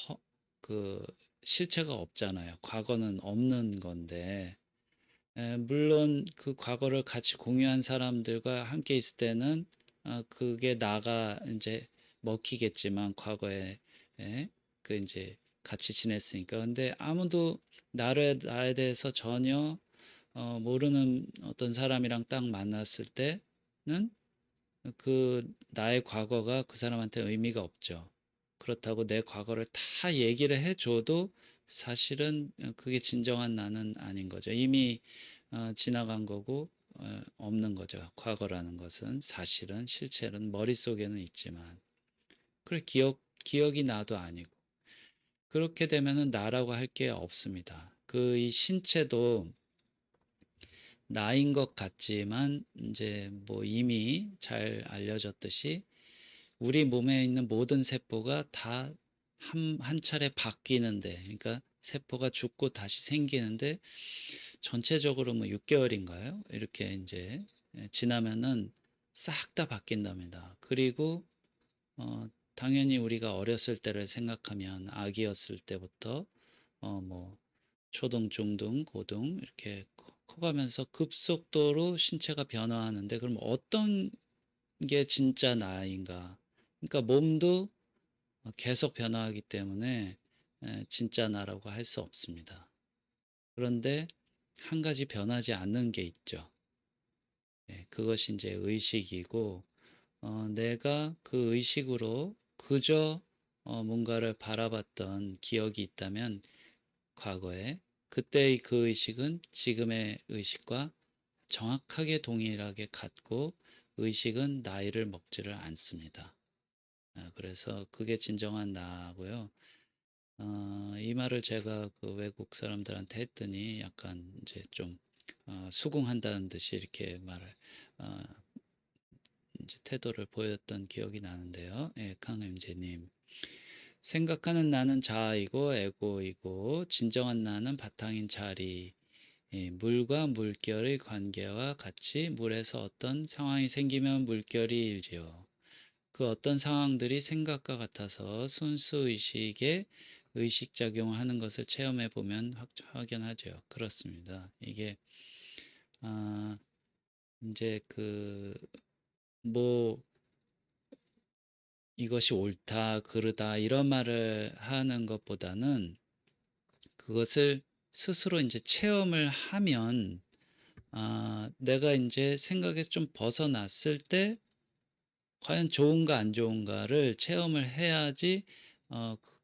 그 실체가 없잖아요. 과거는 없는 건데. 물론 그 과거를 같이 공유한 사람들과 함께 있을 때는 그게 나가 이제 먹히겠지만 과거에 그 이제 같이 지냈으니까. 근데 아무도 나에 대해서 전혀 모르는 어떤 사람이랑 딱 만났을 때는 그 나의 과거가 그 사람한테 의미가 없죠. 그렇다고 내 과거를 다 얘기를 해줘도 사실은 그게 진정한 나는 아닌 거죠. 이미 지나간 거고 없는 거죠. 과거라는 것은 사실은 실체는 머릿속에는 있지만 그래 기억이 나도 아니고 그렇게 되면은 나라고 할 게 없습니다. 그 이 신체도 나인 것 같지만 이제 뭐 이미 잘 알려졌듯이 우리 몸에 있는 모든 세포가 다 한 차례 바뀌는데, 그러니까 세포가 죽고 다시 생기는데 전체적으로 뭐 6개월인가요? 이렇게 이제 지나면은 싹 다 바뀐답니다. 그리고 당연히 우리가 어렸을 때를 생각하면 아기였을 때부터 뭐 초등, 중등, 고등 이렇게 커가면서 급속도로 신체가 변화하는데 그럼 어떤 게 진짜 나인가? 그러니까 몸도 계속 변화하기 때문에 진짜 나라고 할 수 없습니다. 그런데 한 가지 변하지 않는 게 있죠. 그것이 이제 의식이고 내가 그 의식으로 그저 뭔가를 바라봤던 기억이 있다면 과거에 그때의 그 의식은 지금의 의식과 정확하게 동일하게 같고 의식은 나이를 먹지를 않습니다. 그래서 그게 진정한 나고요. 이 말을 제가 그 외국 사람들한테 했더니 약간 이제 좀 수긍한다는 듯이 이렇게 말을 어, 이제 태도를 보였던 기억이 나는데요. 예, 강엠제님. 생각하는 나는 자아이고 에고이고 진정한 나는 바탕인 자리. 예, 물과 물결의 관계와 같이 물에서 어떤 상황이 생기면 물결이 일지요. 그 어떤 상황들이 생각과 같아서 순수 의식에 의식작용을 하는 것을 체험해 보면 확연하죠. 그렇습니다. 이게 아, 이제 뭐 이것이 옳다, 그르다 이런 말을 하는 것보다는 그것을 스스로 이제 체험을 하면 내가 이제 생각에서 좀 벗어났을 때 과연 좋은가 안 좋은가를 체험을 해야지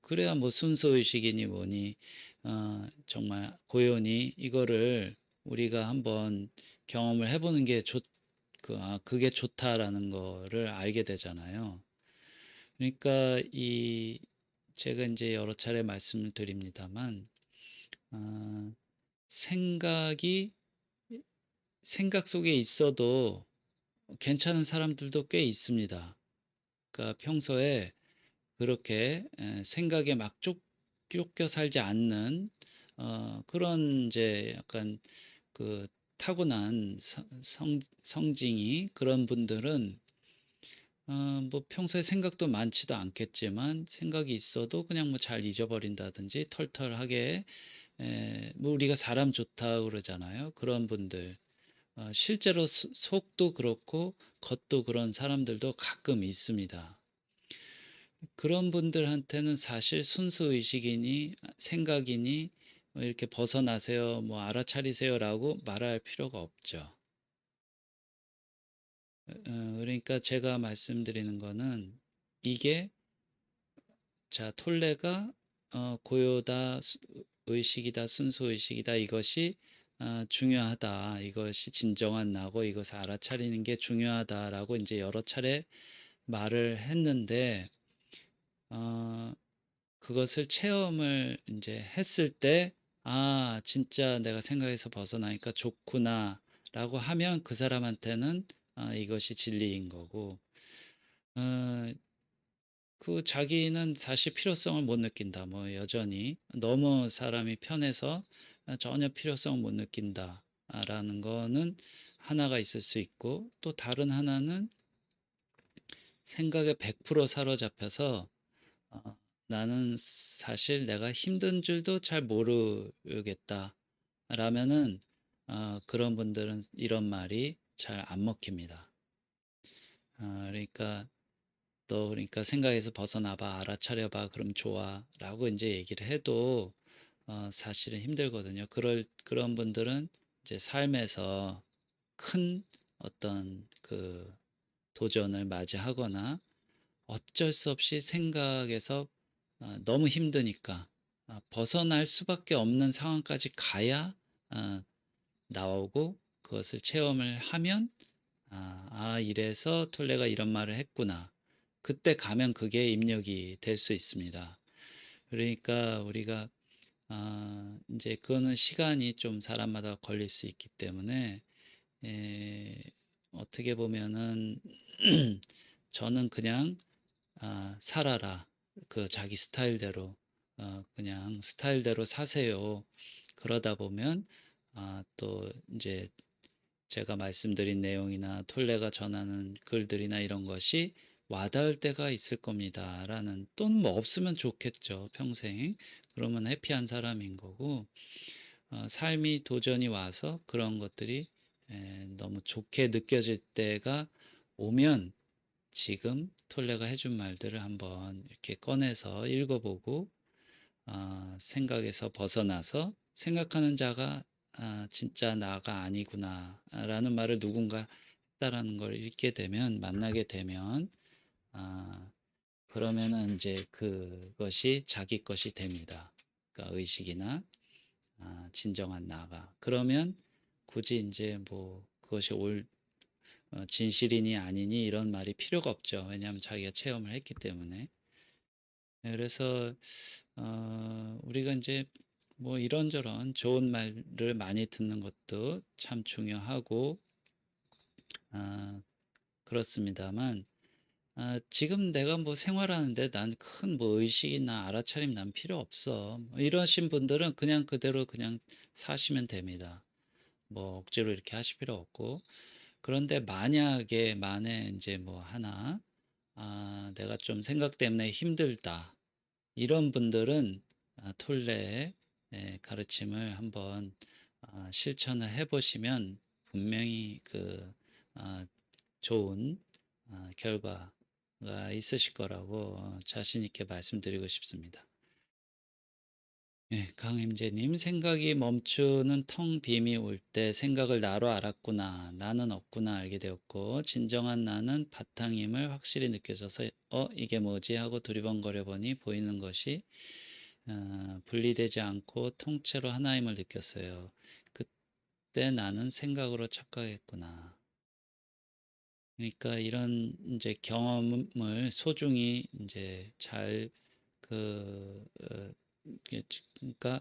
그래야 뭐 순수의식이니 뭐니 정말 고요니 이거를 우리가 한번 경험을 해보는 게 그게 좋다라는 거를 알게 되잖아요. 그러니까 제가 이제 여러 차례 말씀을 드립니다만 아, 생각이 생각 속에 있어도 괜찮은 사람들도 꽤 있습니다. 그러니까 평소에 그렇게 생각에 막 쫓겨 살지 않는 그런 이제 약간 그 타고난 성징이 그런 분들은 뭐 평소에 생각도 많지도 않겠지만 생각이 있어도 그냥 뭐 잘 잊어버린다든지 털털하게 뭐 우리가 사람 좋다 그러잖아요. 그런 분들. 실제로 속도 그렇고 겉도 그런 사람들도 가끔 있습니다. 그런 분들한테는 사실 순수 의식이니 생각이니 뭐 이렇게 "벗어나세요." 뭐 "알아차리세요."라고 말할 필요가 없죠. 그러니까 제가 말씀드리는 거는 이게 자 톨레가 고요다, 의식이다, 순수 의식이다 이것이 중요하다. 이것이 진정한 나고 이것을 알아차리는 게 중요하다라고 이제 여러 차례 말을 했는데 어 그것을 체험을 이제 했을 때 '아 진짜 내가 생각에서 벗어나니까 좋구나.'라고 하면 그 사람한테는 이것이 진리인 거고 어 자기는 사실 필요성을 못 느낀다. 뭐 여전히 너무 사람이 편해서 전혀 필요성을 못 느낀다라는 거는 하나가 있을 수 있고 또 다른 하나는 생각에 100% 사로잡혀서 어 '나는 사실 내가 힘든 줄도 잘 모르겠다.' 라면은 그런 분들은 이런 말이 잘 안 먹힙니다. 그러니까 "너 그러니까 생각에서 벗어나 봐. 알아차려 봐. 그럼 좋아."라고 이제 얘기를 해도 사실은 힘들거든요. 그런 분들은 이제 삶에서 큰 어떤 그 도전을 맞이하거나 어쩔 수 없이 생각에서 너무 힘드니까 벗어날 수밖에 없는 상황까지 가야 아 나오고 그것을 체험을 하면 '이래서 톨레가 이런 말을 했구나.' 그때 가면 그게 입력이 될 수 있습니다. 그러니까 우리가 이제 그거는 시간이 좀 사람마다 걸릴 수 있기 때문에 에 어떻게 보면은 저는 그냥 "살아라. 그 자기 스타일대로. 그냥 스타일대로 사세요." 그러다 보면 또 이제 제가 말씀드린 내용이나 톨레가 전하는 글들이나 이런 것이 와닿을 때가 있을 겁니다.'라는 또는 뭐 없으면 좋겠죠, 평생. 그러면 해피한 사람인 거고 삶이 도전이 와서 그런 것들이 너무 좋게 느껴질 때가 오면 지금 톨레가 해준 말들을 한번 이렇게 꺼내서 읽어 보고 생각에서 벗어나서 '생각하는 자가 진짜 나가 아니구나.'라는 말을 누군가 했다라는 걸 읽게 되면 만나게 되면 아 그러면은 제 그것이 자기 것이 됩니다. 그러니까 의식이나 진정한 나가. 그러면 굳이 이제 뭐 그것이 진실이니 아니니 이런 말이 필요가 없죠. 왜냐하면 자기가 체험을 했기 때문에. 그래서 우리가 이제 뭐 이런저런 좋은 말을 많이 듣는 것도 참 중요하고 아 그렇습니다만 지금 내가 뭐 생활하는데 난 큰 뭐 의식이나 알아차림 난 필요 없어. 뭐 이러신 분들은 그냥 그대로 그냥 사시면 됩니다. 뭐 억지로 이렇게 하실 필요 없고. 그런데 만약에 만에 이제 뭐 하나 '내가 좀 생각 때문에 힘들다.' 이런 분들은 톨레의 가르침을 한번 실천을 해 보시면 분명히 아 좋은 결과가 있으실 거라고 자신 있게 말씀드리고 싶습니다. 예. 강임재 님 "생각이 멈추는 텅 빔이 올 때 '생각을 나로 알았구나. 나는 없구나.' 알게 되었고 진정한 나는 바탕임을 확실히 느껴져서 '어 이게 뭐지?' 하고 두리번거려 보니 보이는 것이 분리되지 않고 통째로 하나임을 느꼈어요. 그때 나는 생각으로 착각했구나." 그러니까 이런 이제 경험을 소중히 이제 잘 이게 그러니까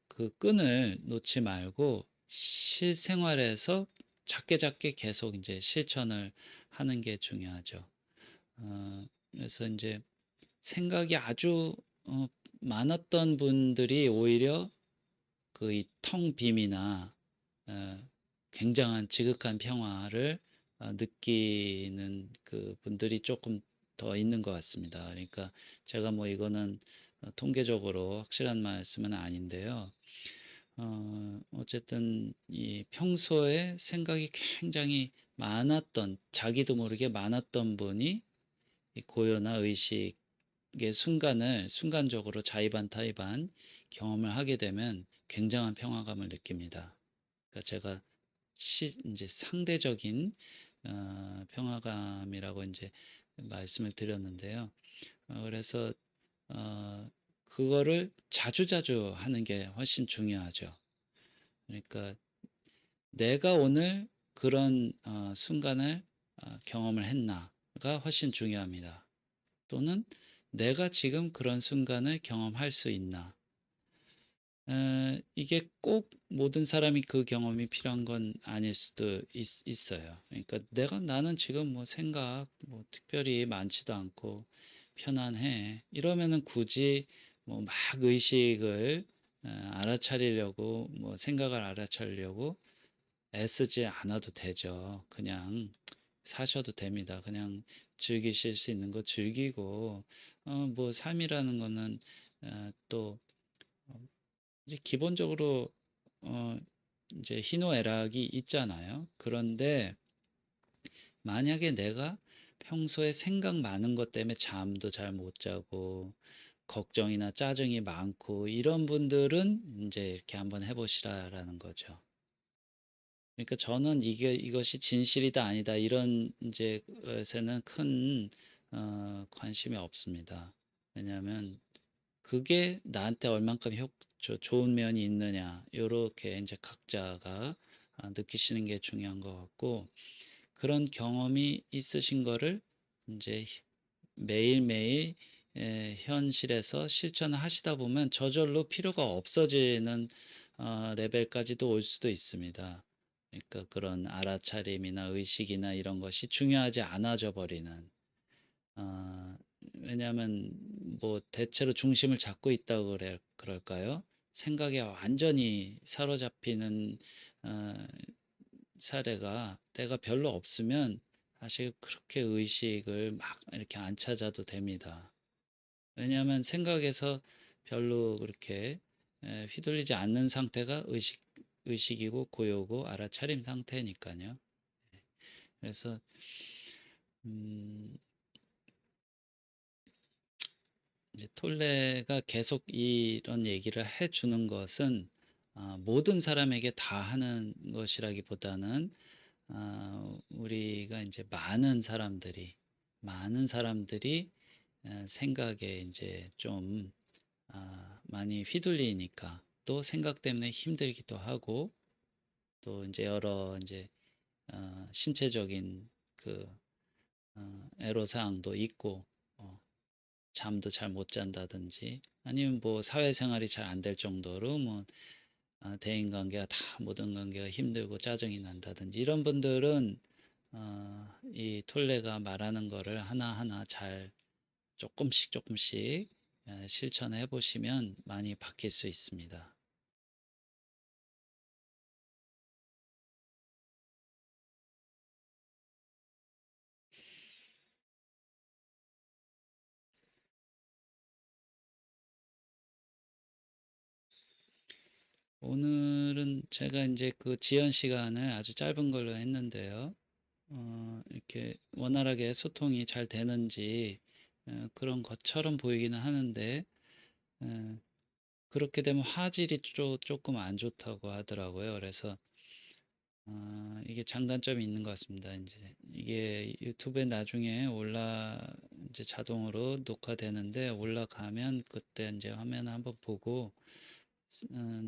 그 끈을 놓지 말고 실생활에서 작게 작게 계속 이제 실천을 하는 게 중요하죠. 그래서 이제 생각이 아주 많았던 분들이 오히려 그 이 텅 빔이나 어 굉장한 지극한 평화를 느끼는 그 분들이 조금 더 있는 것 같습니다. 그러니까 제가 뭐 이거는 통계적으로 확실한 말씀은 아닌데요. 어쨌든 이 평소에 생각이 굉장히 많았던, 자기도 모르게 많았던 분이 이 고요나 의식의 순간을 순간적으로 자의반 타의반 경험을 하게 되면 굉장한 평화감을 느낍니다. 그러니까 제가 이제 상대적인 평화감이라고 이제 말씀을 드렸는데요. 그래서 어, 그거를 자주자주 하는 게 훨씬 중요하죠. 그러니까 내가 오늘 그런 순간을 경험을 했나가 훨씬 중요합니다. 또는 내가 지금 그런 순간을 경험할 수 있나. 이게 꼭 모든 사람이 그 경험이 필요한 건 아닐 수도 있어요. 그러니까 나는 지금 뭐 생각 뭐 특별히 많지도 않고 편안해. 이러면은 굳이 뭐 막 의식을 알아차리려고 뭐 생각을 알아차리려고 애쓰지 않아도 되죠. 그냥 사셔도 됩니다. 그냥 즐기실 수 있는 거 즐기고 뭐 삶이라는 거는 또 이제 기본적으로 어 이제 희노애락이 있잖아요. 그런데 만약에 내가 평소에 생각 많은 것 때문에 잠도 잘 못 자고 걱정이나 짜증이 많고 이런 분들은 이제 이렇게 한번 해 보시라라는 거죠. 그러니까 저는 이게 이것이 진실이다 아니다 이런 이제 것에는 큰 관심이 없습니다. 왜냐하면 그게 나한테 얼만큼 좋은 면이 있느냐 요렇게 이제 각자가 느끼시는 게 중요한 것 같고 그런 경험이 있으신 거를 이제 매일매일 현실에서 실천을 하시다 보면 저절로 필요가 없어지는 레벨까지도 올 수도 있습니다. 그러니까 그런 알아차림이나 의식이나 이런 것이 중요하지 않아져 버리는. 아 왜냐하면 뭐 대체로 중심을 잡고 있다고 그럴까요? 생각에 완전히 사로잡히는 어 사례가 때가 별로 없으면 사실 그렇게 의식을 막 이렇게 안 찾아도 됩니다. 왜냐하면 생각에서 별로 그렇게 휘둘리지 않는 상태가 의식이고 고요고 알아차림 상태니까요. 그래서 음 이제 톨레가 계속 이런 얘기를 해 주는 것은 모든 사람에게 다 하는 것이라기보다는 우리가 이제 많은 사람들이 생각에 이제 좀 많이 휘둘리니까 또 생각 때문에 힘들기도 하고 또 이제 여러 이제 신체적인 그 애로사항도 있고 어 잠도 잘 못 잔다든지 아니면 뭐 사회생활이 잘 안 될 정도로 뭐 대인관계가 다 모든 관계가 힘들고 짜증이 난다든지 이런 분들은 이 톨레가 말하는 거를 하나하나 잘 조금씩 실천해 보시면 많이 바뀔 수 있습니다. 오늘은 제가 이제 그 지연 시간을 아주 짧은 걸로 했는데요. 이렇게 원활하게 소통이 잘 되는지 그런 것처럼 보이기는 하는데 어 그렇게 되면 화질이 조금 안 좋다고 하더라고요. 그래서 이게 장단점이 있는 것 같습니다. 이제 이게 유튜브에 나중에 이제 자동으로 녹화되는데 올라가면 그때 이제 화면을 한번 보고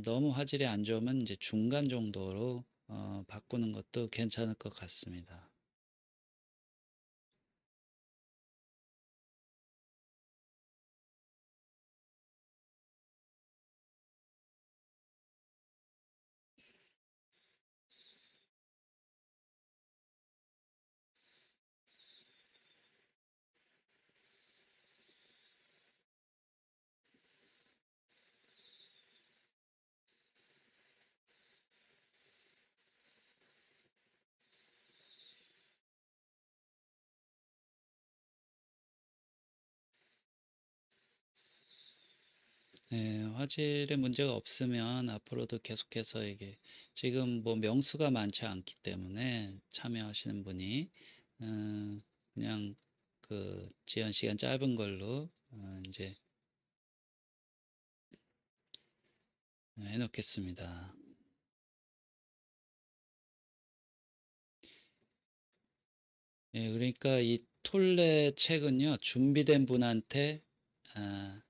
너무 화질이 안 좋으면 이제 중간 정도로 바꾸는 것도 괜찮을 것 같습니다. 네, 화질에 문제가 없으면 앞으로도 계속해서 이게 지금 뭐 명수가 많지 않기 때문에 참여하시는 분이 그냥 그 지연 시간 짧은 걸로 이제 해놓겠습니다. 예, 그러니까 이 톨레 책은요, 준비된 분한테 아,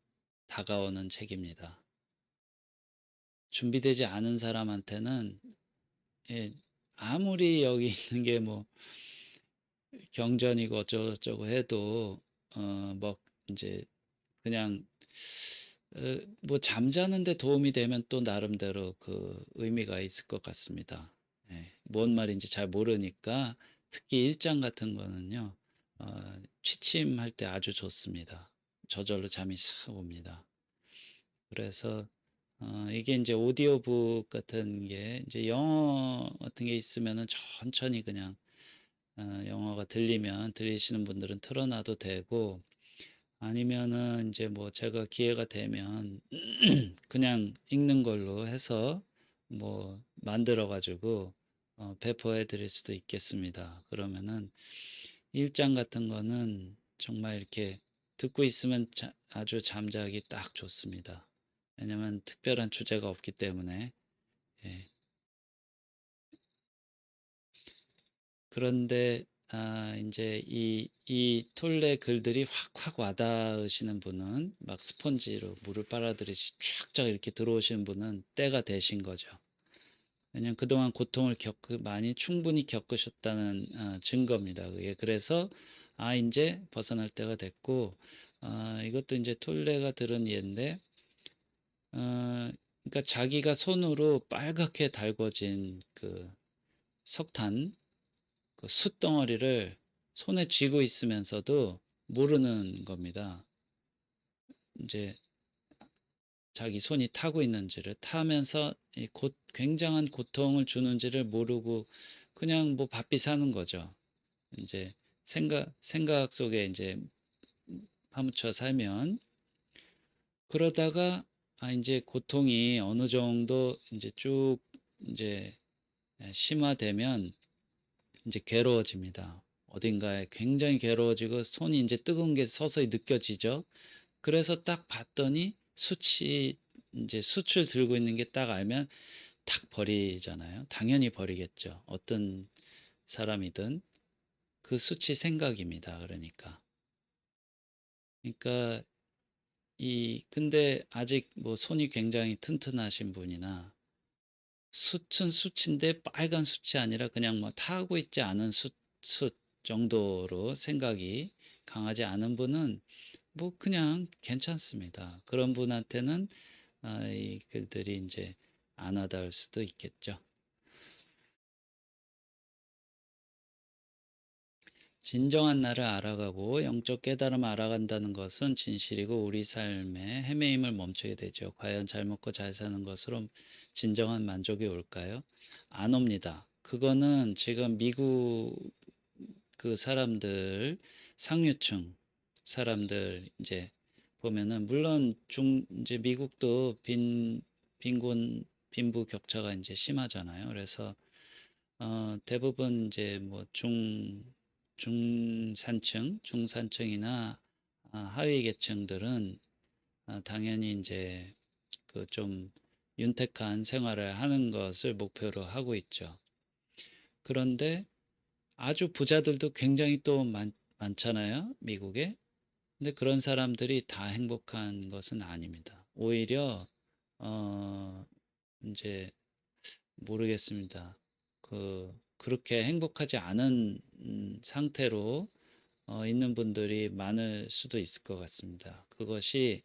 다가오는 책입니다. 준비되지 않은 사람한테는 예, 아무리 여기 있는 게 뭐 경전이고 어쩌고저쩌고 해도 뭐 이제 그냥 뭐 잠자는데 도움이 되면 또 나름대로 그 의미가 있을 것 같습니다. 예, 뭔 말인지 잘 모르니까 특히 일장 같은 거는요, 취침할 때 아주 좋습니다. 저절로 잠이 싹 옵니다. 그래서 이게 이제 오디오북 같은 게 이제 영어 같은 게 있으면은 천천히 그냥 영어가 들리면 들리시는 분들은 틀어놔도 되고 아니면은 이제 뭐 제가 기회가 되면 그냥 읽는 걸로 해서 뭐 만들어 가지고 배포해 드릴 수도 있겠습니다. 그러면은 일장 같은 거는 정말 이렇게 듣고 있으면 아주 잠자기 딱 좋습니다. 왜냐면 특별한 주제가 없기 때문에. 예. 그런데 인제 이 톨레 글들이 확확 와닿으시는 분은 막 스펀지로 물을 빨아들이듯이 쫙쫙 이렇게 들어오시는 분은 때가 되신 거죠. 왜냐면 그동안 고통을 많이 충분히 겪으셨다는 증거입니다 그게. 그래서 인제 벗어날 때가 됐고 이것도 인제 톨레가 들은 예인데 그러니까 자기가 손으로 빨갛게 달궈진 그 석탄 그 숯덩어리를 손에 쥐고 있으면서도 모르는 겁니다. 이제 자기 손이 타고 있는지를 타면서 이 굉장한 고통을 주는지를 모르고 그냥 뭐 바삐 사는 거죠. 이제 생각 속에 이제 파묻혀 살면 그러다가 이제 고통이 어느 정도 이제 쭉 이제 심화되면 이제 괴로워집니다. 어딘가에 굉장히 괴로워지고 손이 이제 뜨거운 게 서서히 느껴지죠. 그래서 딱 봤더니 숯이 이제 숯을 들고 있는 게 딱 알면 탁 버리잖아요. 당연히 버리겠죠. 어떤 사람이든 그 숯이 생각입니다. 그러니까. 그러니까 근데 아직 뭐 손이 굉장히 튼튼하신 분이나 숯은 숯인데 빨간 숯이 아니라 그냥 뭐 타고 있지 않은 숯 정도로 생각이 강하지 않은 분은 뭐 그냥 괜찮습니다. 그런 분한테는 이 글들이 이제 안 와닿을 수도 있겠죠. 진정한 나를 알아가고 영적 깨달음을 알아간다는 것은 진실이고 우리 삶의 헤매임을 멈추게 되죠. 과연 잘 먹고 잘 사는 것으로 진정한 만족이 올까요? 안 옵니다. 그거는 지금 미국 그 사람들 상류층 사람들 이제 보면은 물론 이제 미국도 빈곤 빈부 격차가 이제 심하잖아요. 그래서 대부분 이제 뭐 중산층이나 하위 계층들은 당연히 이제 그 좀 윤택한 생활을 하는 것을 목표로 하고 있죠. 그런데 아주 부자들도 굉장히 또 많잖아요, 미국에. 근데 그런 사람들이 다 행복한 것은 아닙니다. 오히려 어 인제 모르겠습니다. 그렇게 행복하지 않은 상태로 있는 분들이 많을 수도 있을 것 같습니다. 그것이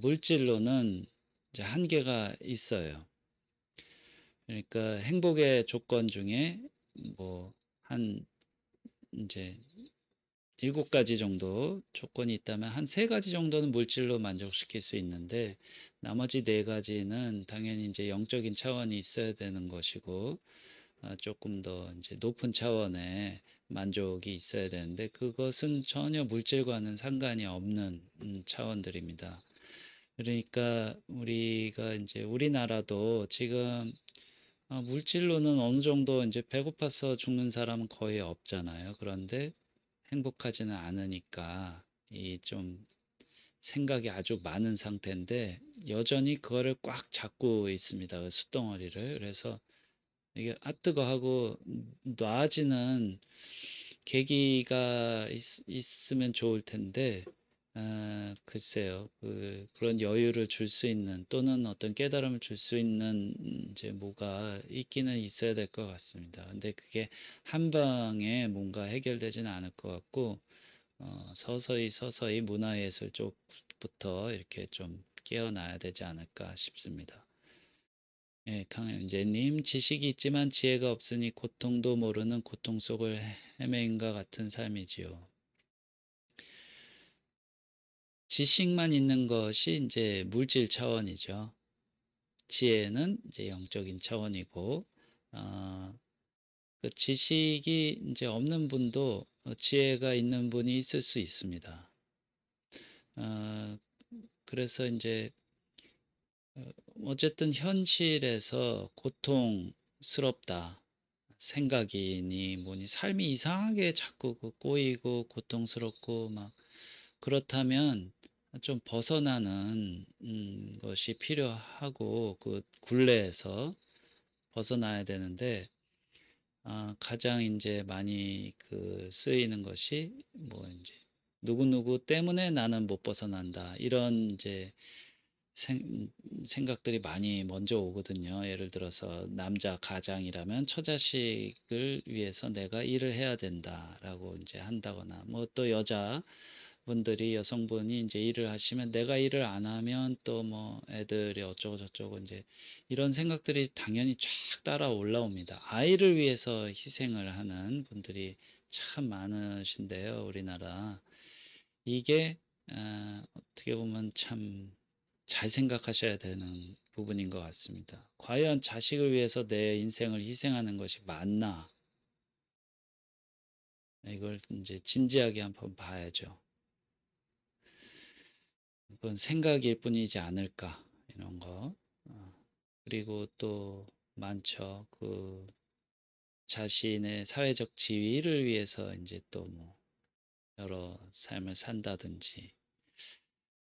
물질로는 이제 한계가 있어요. 그러니까 행복의 조건 중에 뭐 한 인제 7 가지 정도 조건이 있다면 한 3 가지 정도는 물질로 만족시킬 수 있는데 나머지 4 가지는 당연히 이제 영적인 차원이 있어야 되는 것이고 쪼끔 더 인제 높은 차원의 만족이 있어야 되는데 그것은 전혀 물질과는 상관이 없는 차원들입니다. 그러니까 우리가 인제 우리나라도 지금 물질로는 어느 정도 인제 배고파서 죽는 사람은 거의 없잖아요. 그런데 행복하지는 않으니까 이 좀 생각이 아주 많은 상태인데 여전히 그거를 꽉 잡고 있습니다, 그 숯덩어리를. 그래서 이게 '아 뜨거.' 하고 놔지는 계기가 있으면 좋을 텐데 글쎄요. 그런 여유를 줄 수 있는 또는 어떤 깨달음을 줄 수 있는 이제 뭐가 있기는 있어야 될 것 같습니다. 근데 그게 한 방에 뭔가 해결되지는 않을 것 같고 서서히, 서서히 문화예술 쪽부터 이렇게 좀 깨어나야 되지 않을까 싶습니다. 예, 강현재님, 지식이 있지만 지혜가 없으니 고통도 모르는 고통 속을 헤매인과 같은 삶이지요. 지식만 있는 것이 이제 물질 차원이죠. 지혜는 이제 영적인 차원이고, 어, 그 지식이 이제 없는 분도 지혜가 있는 분이 있을 수 있습니다. 어, 그래서 이제 어쨌든 현실에서 고통스럽다. 생각이니 뭐니 삶이 이상하게 자꾸 꼬이고 고통스럽고 막 그렇다면 좀 벗어나는 것이 필요하고 그 굴레에서 벗어나야 되는데 가장 이제 많이 쓰이는 것이 뭐 이제 "누구누구 때문에 나는 못 벗어난다." 이런 이제 생 생각들이 많이 먼저 오거든요. 예를 들어서 남자 가장이라면 '처자식을 위해서 내가 일을 해야 된다.'라고 이제 한다거나 뭐 또 여자분들이 여성분이 이제 일을 하시면 '내가 일을 안 하면 또 뭐 애들이 어쩌고 저쩌고.' 이제 이런 생각들이 당연히 쫙 따라 올라옵니다. 아이를 위해서 희생을 하는 분들이 참 많으신데요, 우리나라. 이게 어떻게 보면 참 잘 생각하셔야 되는 부분인 것 같습니다. '과연 자식을 위해서 내 인생을 희생하는 것이 맞나?' 이걸 이제 진지하게 한번 봐야죠. '그건 생각일 뿐이지 않을까?' 이런 거. 어 그리고 또 많죠. 자신의 사회적 지위를 위해서 이제 또 뭐 여러 삶을 산다든지.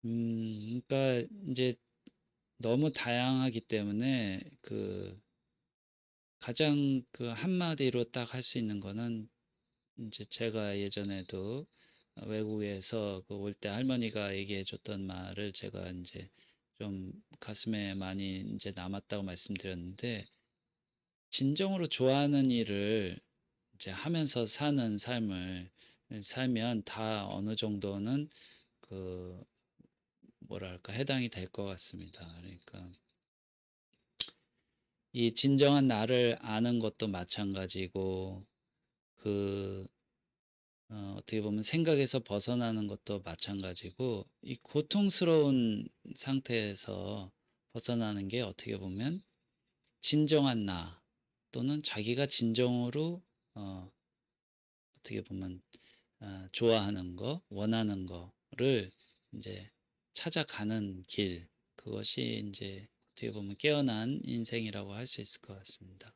그러니까 이제 너무 다양하기 때문에 가장 한마디로 딱 할 수 있는 거는 이제 제가 예전에도 외국에서 올 때 할머니가 얘기해 줬던 말을 제가 이제 좀 가슴에 많이 이제 남았다고 말씀드렸는데 진정으로 좋아하는 일을 이제 하면서 사는 삶을 살면 다 어느 정도는 그 뭐랄까 해당이 될 것 같습니다. 그러니까 이 진정한 나를 아는 것도 마찬가지고 그 어떻게 보면 생각에서 벗어나는 것도 마찬가지고 이 고통스러운 상태에서 벗어나는 게 어떻게 보면 진정한 나 또는 자기가 진정으로 어 어떻게 보면 좋아하는 거, 원하는 거를 이제 찾아가는 길 그것이 이제 어떻게 보면 깨어난 인생이라고 할 수 있을 것 같습니다.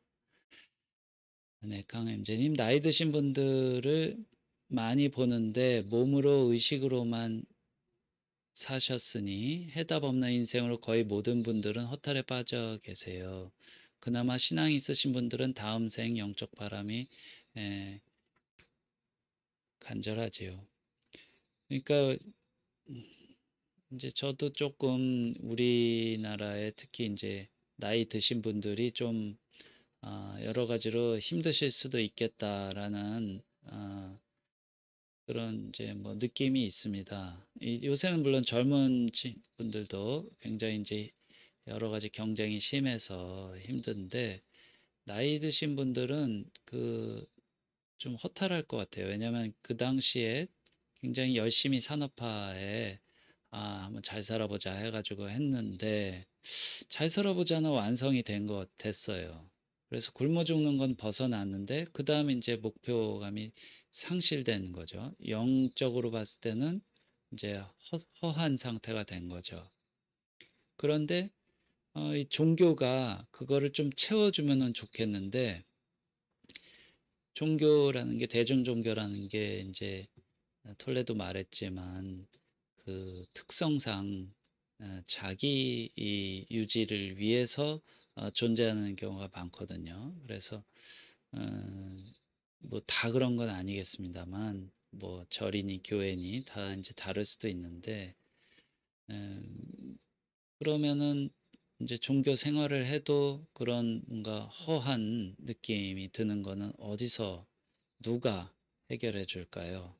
네, 강엠제님, 나이 드신 분들을 많이 보는데 몸으로 의식으로만 사셨으니 해답 없는 인생으로 거의 모든 분들은 허탈에 빠져 계세요. 그나마 신앙이 있으신 분들은 다음 생 영적 바람이 에, 간절하지요. 그러니까 이제 저도 조금 우리나라에 특히 이제 나이 드신 분들이 좀 여러 가지로 힘드실 수도 있겠다라는 그런 이제 뭐 느낌이 있습니다. 요새는 물론 젊은 분들도 굉장히 이제 여러 가지 경쟁이 심해서 힘든데 나이 드신 분들은 좀 허탈할 것 같아요. 왜냐하면 그 당시에 굉장히 열심히 산업화에 한번 잘 살아보자 해 가지고 했는데 잘 살아보자는 완성이 됐어요. 그래서 굶어 죽는 건 벗어났는데 그다음에 이제 목표감이 상실된 거죠. 영적으로 봤을 때는 이제 허한 상태가 된 거죠. 그런데 이 종교가 그거를 좀 채워주면은 좋겠는데, 종교라는 게, 대중 종교라는 게 이제 톨레도 말했지만 그 특성상 자기 이 유지를 위해서 존재하는 경우가 많거든요. 그래서 뭐 다 그런 건 아니겠습니다만, 뭐 절이니 교회니 다 이제 다를 수도 있는데, 음, 그러면은 이제 종교 생활을 해도 그런 뭔가 허한 느낌이 드는 거는 어디서 누가 해결해 줄까요?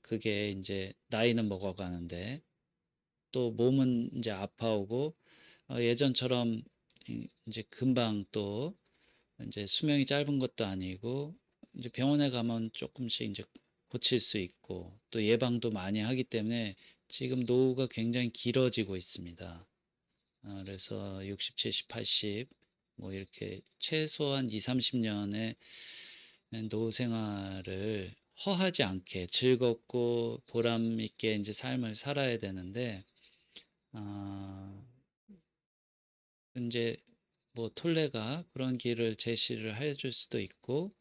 그게 이제 나이는 먹어가는데 또 몸은 이제 아파오고, 예전처럼 이제 금방 또 이제 수명이 짧은 것도 아니고, 이제 병원에 가면 조금씩 이제 고칠 수 있고 또 예방도 많이 하기 때문에 지금 노후가 굉장히 길어지고 있습니다. 그래서 60, 70, 80 뭐 이렇게 최소한 2, 30년의 노후 생활을 허하지 않게 즐겁고 보람 있게 이제 삶을 살아야 되는데, 아, 이제 뭐 톨레가 그런 길을 제시를 해줄 수도 있고,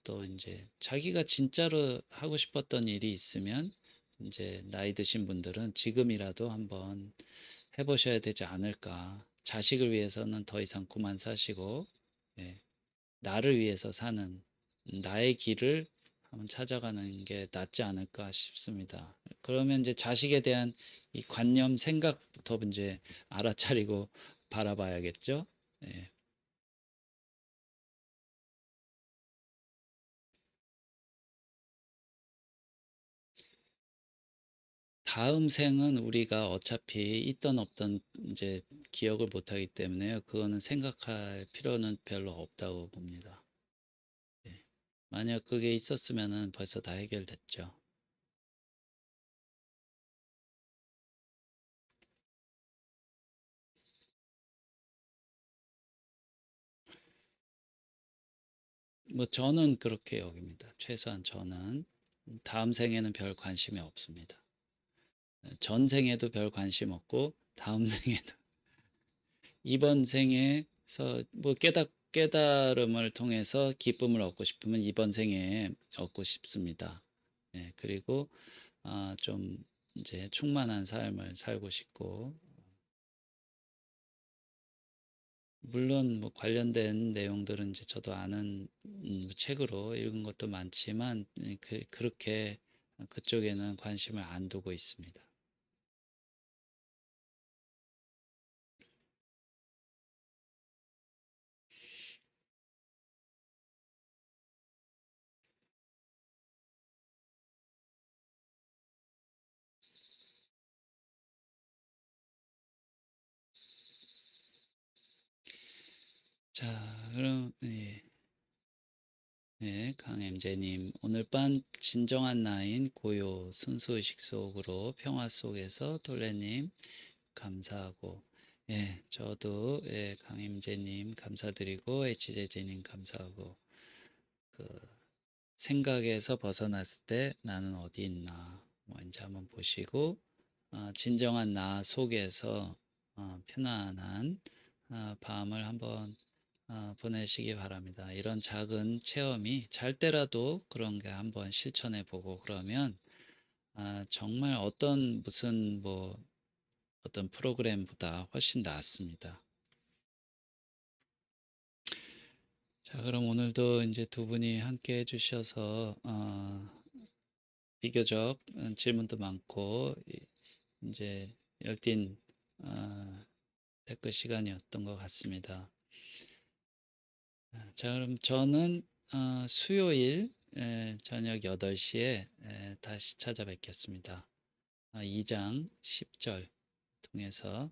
또 이제 자기가 진짜로 하고 싶었던 일이 있으면 이제 나이 드신 분들은 지금이라도 한번 해보셔야 되지 않을까. 자식을 위해서는 더 이상 그만 사시고, 예, 나를 위해서 사는 나의 길을 한번 찾아가는 게 낫지 않을까 싶습니다. 그러면 이제 자식에 대한 이 관념, 생각부터 이제 알아차리고 바라봐야겠죠. 예. 다음 생은 우리가 어차피 있던 없던 이제 기억을 못하기 때문에요. 그거는 생각할 필요는 별로 없다고 봅니다. 예. 만약 그게 있었으면은 벌써 다 해결됐죠. 뭐 저는 그렇게 여깁니다. 최소한 저는 다음 생에는 별 관심이 없습니다. 전 생에도 별 관심 없고 다음 생에도 이번 생에서 뭐 깨달음을 통해서 기쁨을 얻고 싶으면 이번 생에 얻고 싶습니다. 예, 그리고 좀 이제 충만한 삶을 살고 싶고, 물론 뭐 관련된 내용들은 이제 저도 아는 책으로 읽은 것도 많지만, 그렇게 그쪽에는 관심을 안 두고 있습니다. 자, 그럼 강엠제님, 오늘 밤 진정한 나인 고요 순수의식 속으로 평화 속에서 돌레님 감사하고, 저도 강임재님 감사드리고 HJJ님 감사하고, 그 생각에서 벗어났을 때 나는 어디 있나 뭐 이제 한번 보시고, 진정한 나 속에서 편안한 밤을 한번 보내시기 바랍니다. 이런 작은 체험이 잘 때라도 그런 게 한번 실천해 보고 그러면 정말 어떤 무슨 뭐 어떤 프로그램보다 훨씬 낫습니다. 자, 그럼 오늘도 이제 두 분이 함께 해주셔서 비교적 질문도 많고 이제 열띤 댓글 시간이었던 것 같습니다. 자, 그럼 저는 수요일 저녁 8시에 다시 찾아뵙겠습니다. 2장 10절 통해서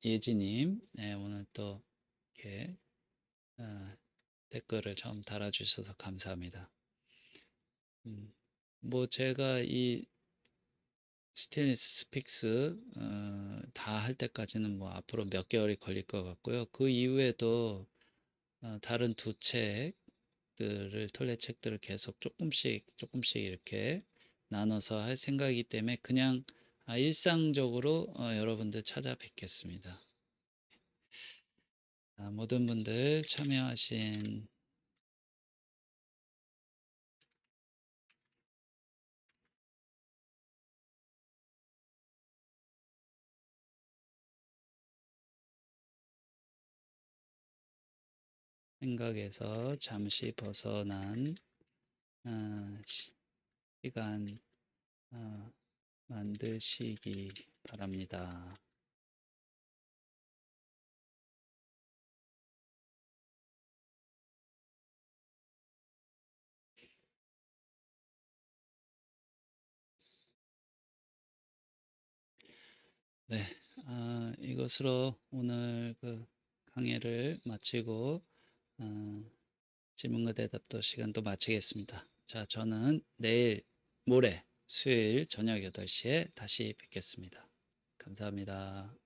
예지님 오늘 또 이렇게 어, 댓글을 좀 달아주셔서 감사합니다. 뭐 제가 이 스테니스 스픽스 다 할 때까지는 뭐 앞으로 몇 개월이 걸릴 것 같고요. 그 이후에도 다른 두 책들을 톨레 책들을 계속 조금씩 조금씩 이렇게 나눠서 할 생각이기 때문에 그냥 일상적으로 여러분들 찾아뵙겠습니다. 모든 분들 참여하신 생각에서 잠시 벗어난 시간 만드시기 바랍니다. 네, 이것으로 오늘 그 강의를 마치고 질문과 대답도 시간도 마치겠습니다. 자, 저는 내일 모레 수요일 저녁 8시에 다시 뵙겠습니다. 감사합니다.